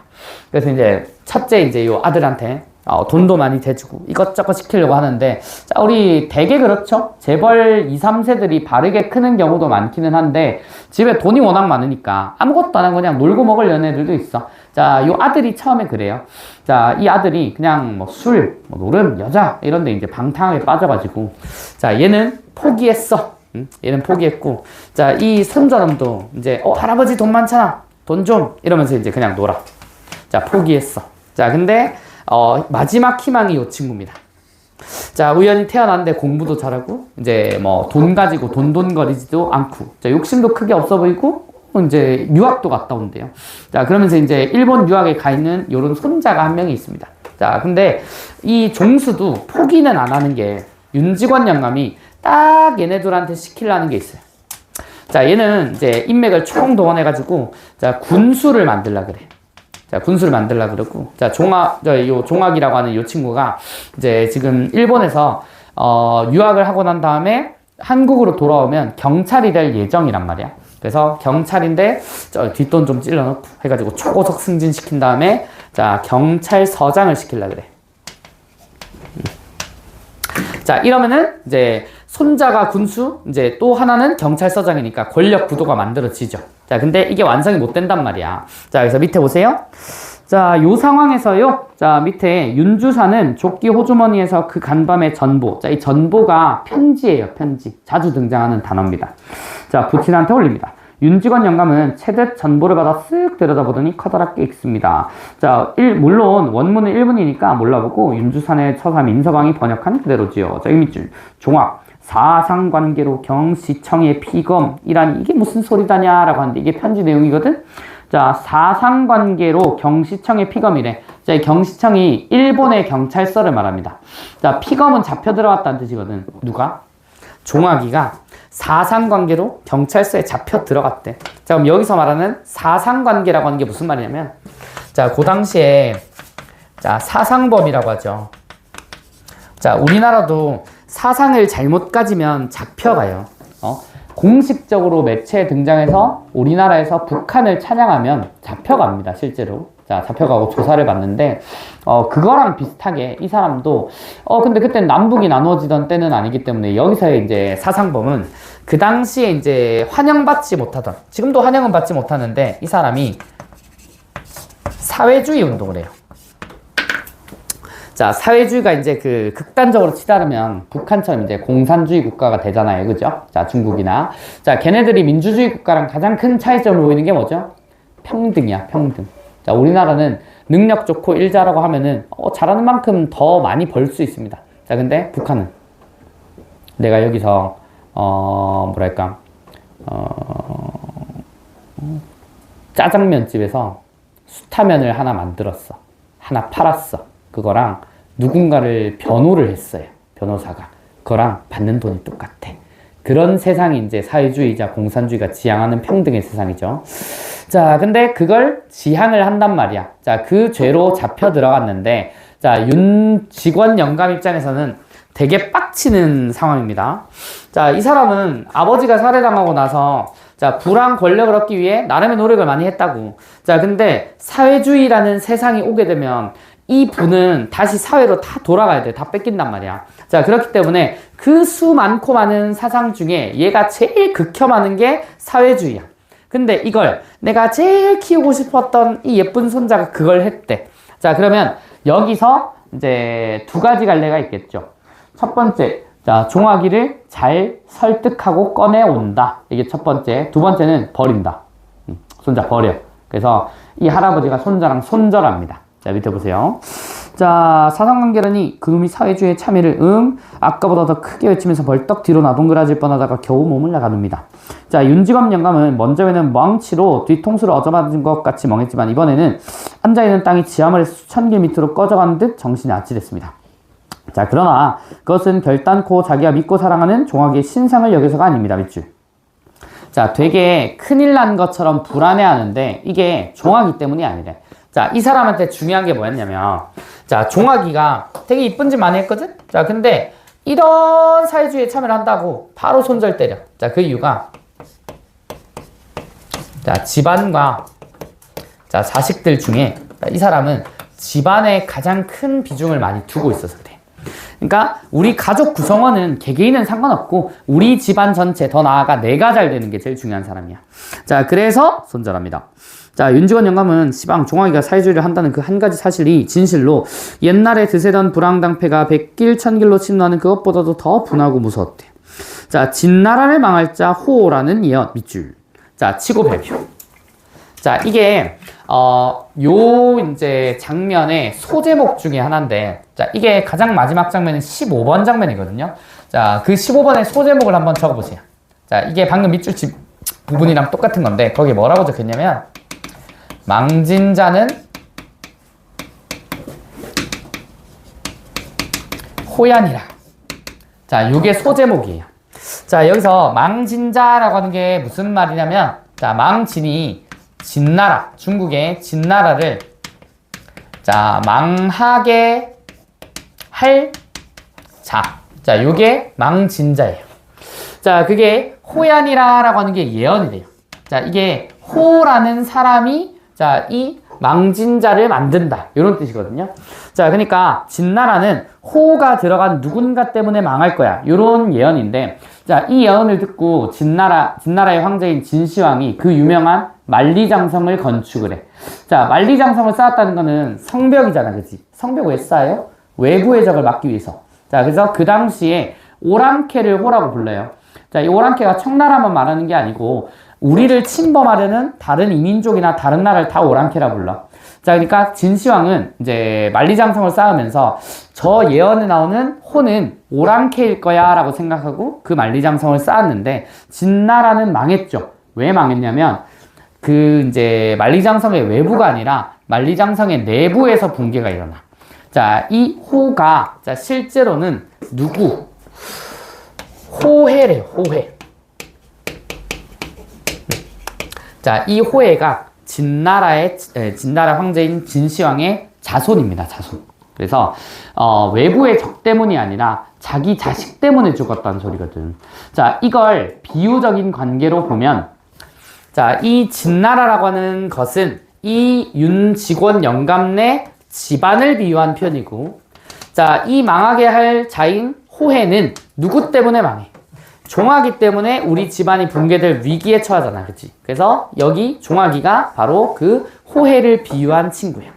그래서 이제 첫째 이제 요 아들한테 돈도 많이 대주고 이것저것 시키려고 하는데, 자, 우리 되게 그렇죠? 재벌 2, 3세들이 바르게 크는 경우도 많기는 한데 집에 돈이 워낙 많으니까 아무것도 안 하고 그냥 놀고 먹을 연애들도 있어. 자, 요 아들이 처음에 그래요. 자, 이 아들이 그냥 뭐 술, 노름, 여자 이런 데 이제 방탕하게 빠져가지고, 자, 얘는 포기했어. 얘는 포기했고, 자, 이 손자놈도 이제 할아버지 돈 많잖아. 돈 좀 이러면서 이제 그냥 놀아. 자, 포기했어. 자, 근데 마지막 희망이 요 친구입니다. 자, 우연히 태어났는데 공부도 잘하고, 이제 뭐 돈 가지고 돈돈거리지도 않고, 자, 욕심도 크게 없어 보이고, 이제 유학도 갔다 온대요. 자, 그러면서 이제 일본 유학에 가 있는 요런 손자가 한 명이 있습니다. 자, 근데 이 종수도 포기는 안 하는 게 윤직원 영감이 딱 얘네들한테 시키려는 게 있어요. 자, 얘는 이제 인맥을 총동원해가지고, 자, 군수를 만들라 그래. 자, 군수를 만들라 그러고, 자, 종학이라고 하는 요 친구가 이제 지금 일본에서 유학을 하고 난 다음에 한국으로 돌아오면 경찰이 될 예정이란 말이야. 그래서 경찰인데 뒷돈 좀 찔러놓고 해가지고 초고속 승진시킨 다음에, 자, 경찰서장을 시키려 그래. 자, 이러면은 이제 손자가 군수, 이제 또 하나는 경찰서장이니까 권력 구도가 만들어지죠. 자, 근데 이게 완성이 못 된단 말이야. 자, 그래서 밑에 보세요. 자, 요 상황에서요. 자, 밑에 윤주사는 조끼 호주머니에서 그 간밤의 전보. 자, 이 전보가 편지예요, 편지. 자주 등장하는 단어입니다. 자, 부친한테 올립니다. 윤직원 영감은 채듯 전보를 받아 쓱 들여다보더니 커다랗게 읽습니다. 자, 물론 원문은 일본이니까 몰라보고 윤주산의 처사 민서방이 번역한 그대로지요. 자, 이 밑줄. 종합. 사상관계로 경시청의 피검이란 이게 무슨 소리다냐라고 하는데 이게 편지 내용이거든. 자, 사상관계로 경시청의 피검이래. 자, 이 경시청이 일본의 경찰서를 말합니다. 자, 피검은 잡혀 들어갔다는 뜻이거든. 누가? 종학이가 사상관계로 경찰서에 잡혀 들어갔대. 자, 그럼 여기서 말하는 사상관계라고 하는 게 무슨 말이냐면, 자, 그 당시에, 자, 사상범이라고 하죠. 자, 우리나라도 사상을 잘못 가지면 잡혀가요. 공식적으로 매체에 등장해서 우리나라에서 북한을 찬양하면 잡혀갑니다, 실제로. 자, 잡혀가고 조사를 받는데, 그거랑 비슷하게 이 사람도, 근데 그때는 남북이 나누어지던 때는 아니기 때문에 여기서의 이제 사상범은 그 당시에 이제 환영받지 못하던, 지금도 환영은 받지 못하는데 이 사람이 사회주의 운동을 해요. 자, 사회주의가 이제 그 극단적으로 치달으면 북한처럼 이제 공산주의 국가가 되잖아요. 그죠? 자, 중국이나. 자, 걔네들이 민주주의 국가랑 가장 큰 차이점을 보이는 게 뭐죠? 평등이야, 평등. 자, 우리나라는 능력 좋고 일 잘하고 하면은, 잘하는 만큼 더 많이 벌 수 있습니다. 자, 근데 북한은 내가 여기서, 짜장면집에서 수타면을 하나 만들었어. 하나 팔았어. 그거랑 누군가를 변호를 했어요. 변호사가. 그거랑 받는 돈이 똑같아. 그런 세상이 이제 사회주의자 공산주의가 지향하는 평등의 세상이죠. 자, 근데 그걸 지향을 한단 말이야. 자, 그 죄로 잡혀 들어갔는데, 자, 윤 직원 영감 입장에서는 되게 빡치는 상황입니다. 자, 이 사람은 아버지가 살해당하고 나서, 자, 부랑 권력을 얻기 위해 나름의 노력을 많이 했다고. 자, 근데 사회주의라는 세상이 오게 되면 이 분은 다시 사회로 다 돌아가야 돼. 다 뺏긴단 말이야. 자, 그렇기 때문에 그 수 많고 많은 사상 중에 얘가 제일 극혐하는 게 사회주의야. 근데 이걸 내가 제일 키우고 싶었던 이 예쁜 손자가 그걸 했대. 자, 그러면 여기서 이제 두 가지 갈래가 있겠죠. 첫 번째, 자, 종아기를 잘 설득하고 꺼내온다. 이게 첫 번째. 두 번째는 버린다. 손자 버려. 그래서 이 할아버지가 손자랑 손절합니다. 자, 밑에 보세요. 자, 사상관계라니 그놈이 사회주의에 참여를 아까보다 더 크게 외치면서 벌떡 뒤로 나동그라질 뻔하다가 겨우 몸을 나가눕니다. 자, 윤직원 영감은 먼저에는 망치로 뒤통수를 얻어맞은 것 같이 멍했지만 이번에는 앉아있는 땅이 지하물에서 수천 길 밑으로 꺼져간 듯 정신이 아찔했습니다. 자, 그러나 그것은 결단코 자기가 믿고 사랑하는 종학의 신상을 여기서가 아닙니다. 밑줄. 자, 되게 큰일 난 것처럼 불안해하는데 이게 종학이 때문이 아니래. 자, 이 사람한테 중요한 게 뭐였냐면, 자, 종학이가 되게 이쁜 짓 많이 했거든? 자, 근데 이런 사회주의에 참여를 한다고 바로 손절 때려. 자, 그 이유가, 자, 집안과, 자, 자식들 중에 이 사람은 집안에 가장 큰 비중을 많이 두고 있어서 그래. 그러니까 우리 가족 구성원은 개개인은 상관없고 우리 집안 전체, 더 나아가 내가 잘 되는 게 제일 중요한 사람이야. 자, 그래서 손절합니다. 자, 윤직원 영감은 시방 종학이가 사회주의를 한다는 그 한 가지 사실이 진실로 옛날에 드세던 불황당패가 백길 천길로 침노하는 그것보다도 더 분하고 무서웠대. 자, 진나라를 망할 자 호라는 예언 밑줄. 자, 치고 발표. 자, 이게 요 이제 장면의 소제목 중에 하나인데, 자, 이게 가장 마지막 장면은 15번 장면이거든요. 자, 그 15번의 소제목을 한번 적어보세요. 자, 이게 방금 밑줄 부분이랑 똑같은 건데 거기에 뭐라고 적혔냐면, 망진 자는 호얀이라. 자, 요게 소제목이에요. 자, 여기서 망진자라고 하는 게 무슨 말이냐면, 자, 망진이 진나라, 중국의 진나라를, 자, 망하게 할 자. 자, 요게 망진자예요. 자, 그게 호얀이라라고 하는 게 예언이래요. 자, 이게 호라는 사람이, 자, 이 망진자를 만든다. 이런 뜻이거든요. 자, 그러니까 진나라는 호가 들어간 누군가 때문에 망할 거야. 이런 예언인데, 자, 이 예언을 듣고 진나라의 황제인 진시황이 그 유명한 만리장성을 건축을 해. 자, 만리장성을 쌓았다는 거는 성벽이잖아, 그치? 성벽 왜 쌓아요? 외부의 적을 막기 위해서. 자, 그래서 그 당시에 오랑캐를 호라고 불러요. 자, 이 오랑캐가 청나라만 말하는 게 아니고 우리를 침범하려는 다른 이민족이나 다른 나라를 다 오랑캐라 불러. 자, 그러니까 진시황은 이제 만리장성을 쌓으면서 저 예언에 나오는 호는 오랑캐일 거야 라고 생각하고 그 만리장성을 쌓았는데 진나라는 망했죠. 왜 망했냐면 그 이제 만리장성의 외부가 아니라 만리장성의 내부에서 붕괴가 일어나. 자, 이 호가 자, 실제로는 누구? 호해래요, 호해. 자, 이 호해가 진나라 황제인 진시황의 자손입니다, 자손. 그래서, 외부의 적 때문이 아니라 자기 자식 때문에 죽었다는 소리거든. 자, 이걸 비유적인 관계로 보면, 자, 이 진나라라고 하는 것은 이 윤직원 영감네 집안을 비유한 표현이고, 자, 이 망하게 할 자인 호해는 누구 때문에 망해? 종아기 때문에 우리 집안이 붕괴될 위기에 처하잖아, 그치? 그래서 여기 종아기가 바로 그 호해를 비유한 친구야.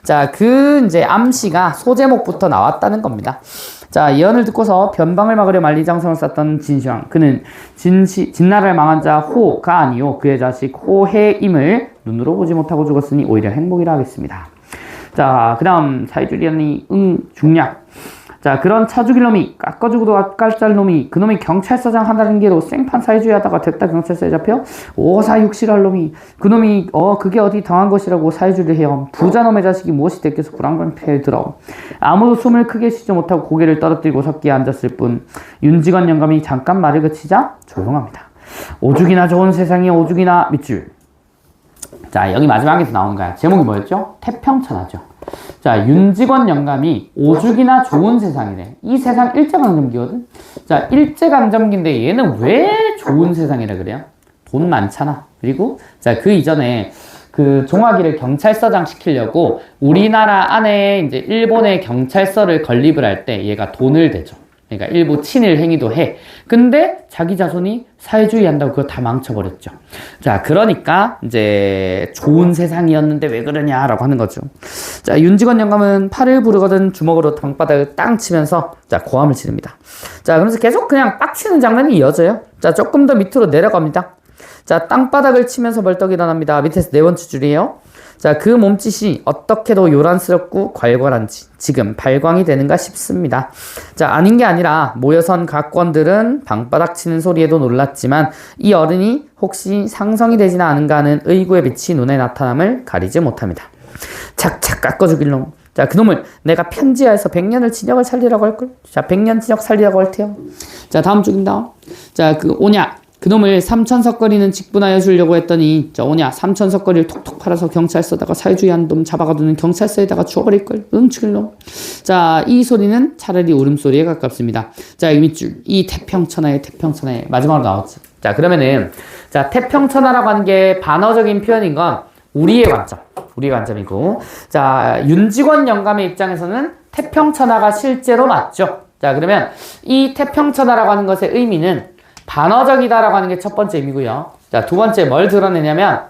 자, 그 이제 암시가 소제목부터 나왔다는 겁니다. 자, 예언을 듣고서 변방을 막으려 만리장성을 쌓던 진시황. 그는 진나라를 망한 자 호가 아니요 그의 자식 호해임을 눈으로 보지 못하고 죽었으니 오히려 행복이라 하겠습니다. 자, 그 다음 사이주리언이 중략. 자, 그런 차 죽일 놈이 깎아주고도 깎잘 놈이 그놈이 경찰서장 한다는 게로 생판 사이주의 하다가 됐다 경찰서에 잡혀 오사육실할 놈이 그놈이 그게 어디 당한 것이라고 사이주를 해요. 부자놈의 자식이 무엇이 됐겠어 불황방패에 들어 아무도 숨을 크게 쉬지 못하고 고개를 떨어뜨리고 석기에 앉았을 뿐 윤직원 영감이 잠깐 말을 그치자 조용합니다. 오죽이나 좋은 세상이 오죽이나 밑줄. 자, 여기 마지막에서 나오는 거야. 제목이 뭐였죠? 태평천하죠. 자, 윤직원 영감이 오죽이나 좋은 세상이래. 이 세상 일제강점기거든? 자, 일제강점기인데 얘는 왜 좋은 세상이라 그래요? 돈 많잖아. 그리고, 자, 그 이전에 그 종아기를 경찰서장 시키려고 우리나라 안에 이제 일본의 경찰서를 건립을 할 때 얘가 돈을 대줘. 그러니까 일부 친일 행위도 해. 근데 자기 자손이 사회주의 한다고 그거 다 망쳐버렸죠. 자, 그러니까 이제 좋은 세상이었는데 왜 그러냐라고 하는 거죠. 자, 윤직원 영감은 팔을 부르거든 주먹으로 방바닥을 땅 치면서 자, 고함을 지릅니다. 자, 그러면서 계속 그냥 빡치는 장면이 이어져요. 자, 조금 더 밑으로 내려갑니다. 자, 땅바닥을 치면서 벌떡 일어납니다. 밑에서 네 번째 줄이에요. 자, 그 몸짓이 어떻게도 요란스럽고 괄괄한지 지금 발광이 되는가 싶습니다. 자, 아닌 게 아니라 모여선 각권들은 방바닥 치는 소리에도 놀랐지만 이 어른이 혹시 상성이 되지는 않은가 하는 의구의 빛이 눈에 나타남을 가리지 못합니다. 착착 깎아 죽일 놈. 자, 그놈을 내가 편지하에서 100년을 진역을 살리라고 할걸? 자, 100년 진역 살리라고 할 테요. 자, 다음 쪽입니다. 자, 그 오냐. 그놈을 3천석거리는 직분하여 주려고 했더니 저 오냐 3천석거리를 톡톡 팔아서 경찰서다가 사회주의 한 놈 잡아가두는 경찰서에다가 죽어버릴걸 죽일 놈. 자, 이 소리는 차라리 울음소리에 가깝습니다. 자, 이 밑줄 이 태평천하에 마지막으로 나왔지. 자, 그러면은 자, 태평천하라고 하는 게 반어적인 표현인 건 우리의 관점이고 자, 윤직원 영감의 입장에서는 태평천하가 실제로 맞죠. 자, 그러면 이 태평천하라고 하는 것의 의미는 반어적이다라고 하는 게 첫 번째 의미고요. 자, 두 번째 뭘 드러내냐면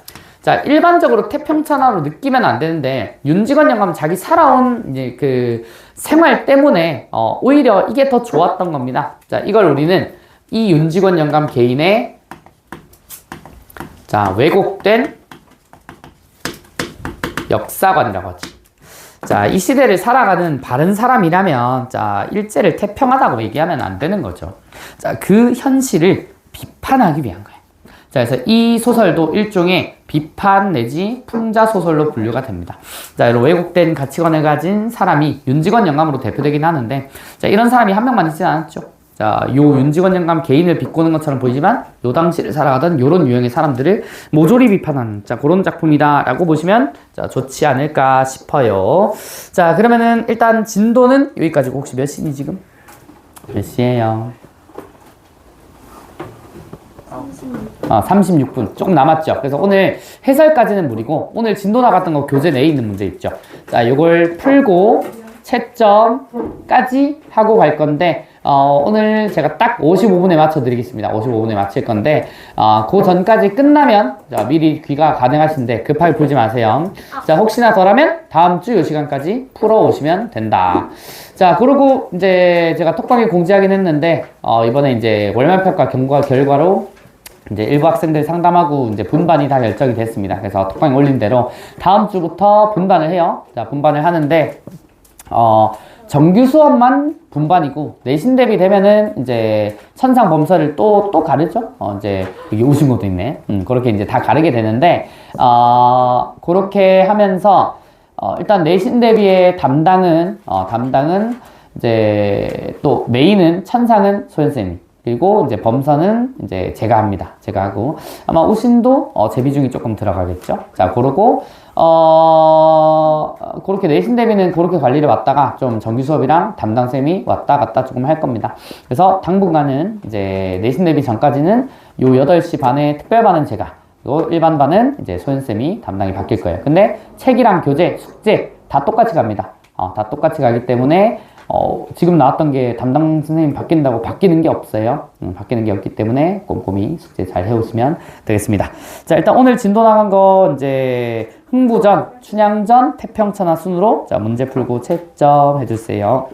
자, 일반적으로 태평천하로 느끼면 안 되는데 윤직원 영감은 자기 살아온 이제 그 생활 때문에 오히려 이게 더 좋았던 겁니다. 자, 이걸 우리는 이 윤직원 영감 개인의 자, 왜곡된 역사관이라고 하지. 자, 이 시대를 살아가는 바른 사람이라면 자, 일제를 태평하다고 얘기하면 안 되는 거죠. 자, 그 현실을 비판하기 위한 거예요. 자, 그래서 이 소설도 일종의 비판 내지 풍자 소설로 분류가 됩니다. 자, 이런 왜곡된 가치관을 가진 사람이 윤직원 영감으로 대표되긴 하는데 자, 이런 사람이 한 명만 있지는 않았죠. 자, 요 윤직원 영감 개인을 비꼬는 것처럼 보이지만 요 당시를 살아가던 요런 유형의 사람들을 모조리 비판하는 자, 그런 작품이다 라고 보시면 자, 좋지 않을까 싶어요. 자, 그러면은 일단 진도는 여기까지고 혹시 몇 시니 지금? 몇 시에요? 36분 조금 남았죠. 그래서 오늘 해설까지는 무리고 오늘 진도 나갔던 거 교재 내에 있는 문제 있죠. 자, 요걸 풀고 채점까지 하고 갈 건데 오늘 제가 딱 55분에 맞춰 드리겠습니다. 55분에 마칠 건데, 그 전까지 끝나면, 자, 미리 귀가 가능하신데, 급하게 풀지 마세요. 자, 혹시나 덜하면 다음 주 이 시간까지 풀어 오시면 된다. 자, 그리고 이제 제가 톡방에 공지하긴 했는데, 이번에 이제 월말평가 결과로 이제 일부 학생들 상담하고 이제 분반이 다 결정이 됐습니다. 그래서 톡방에 올린 대로 다음 주부터 분반을 해요. 자, 분반을 하는데, 정규 수업만 분반이고, 내신 대비 되면은 이제 천상 범서를 또 가르죠? 이제 여기 오신 것도 있네. 그렇게 이제 다 가르게 되는데, 그렇게 하면서, 일단 내신 대비의 담당은 이제 또 메인은 천상은 소연쌤이. 그리고 이제 범서는 이제 제가 합니다. 제가 하고 아마 우신도 제 비중이 조금 들어가겠죠. 자, 그러고 그렇게 내신 대비는 그렇게 관리를 왔다가 좀 정규 수업이랑 담당쌤이 왔다 갔다 조금 할 겁니다. 그래서 당분간은 이제 내신 대비 전까지는 요 8시 반에 특별반은 제가, 요 일반 반은 이제 소연쌤이 담당이 바뀔 거예요. 근데 책이랑 교재, 숙제 다 똑같이 갑니다. 다 똑같이 가기 때문에 지금 나왔던 게 담당 선생님 바뀐다고 바뀌는 게 없어요. 바뀌는 게 없기 때문에 꼼꼼히 숙제 잘 해오시면 되겠습니다. 자, 일단 오늘 진도 나간 거 이제 흥부전, 춘향전, 태평천하 순으로 자, 문제 풀고 채점 해주세요.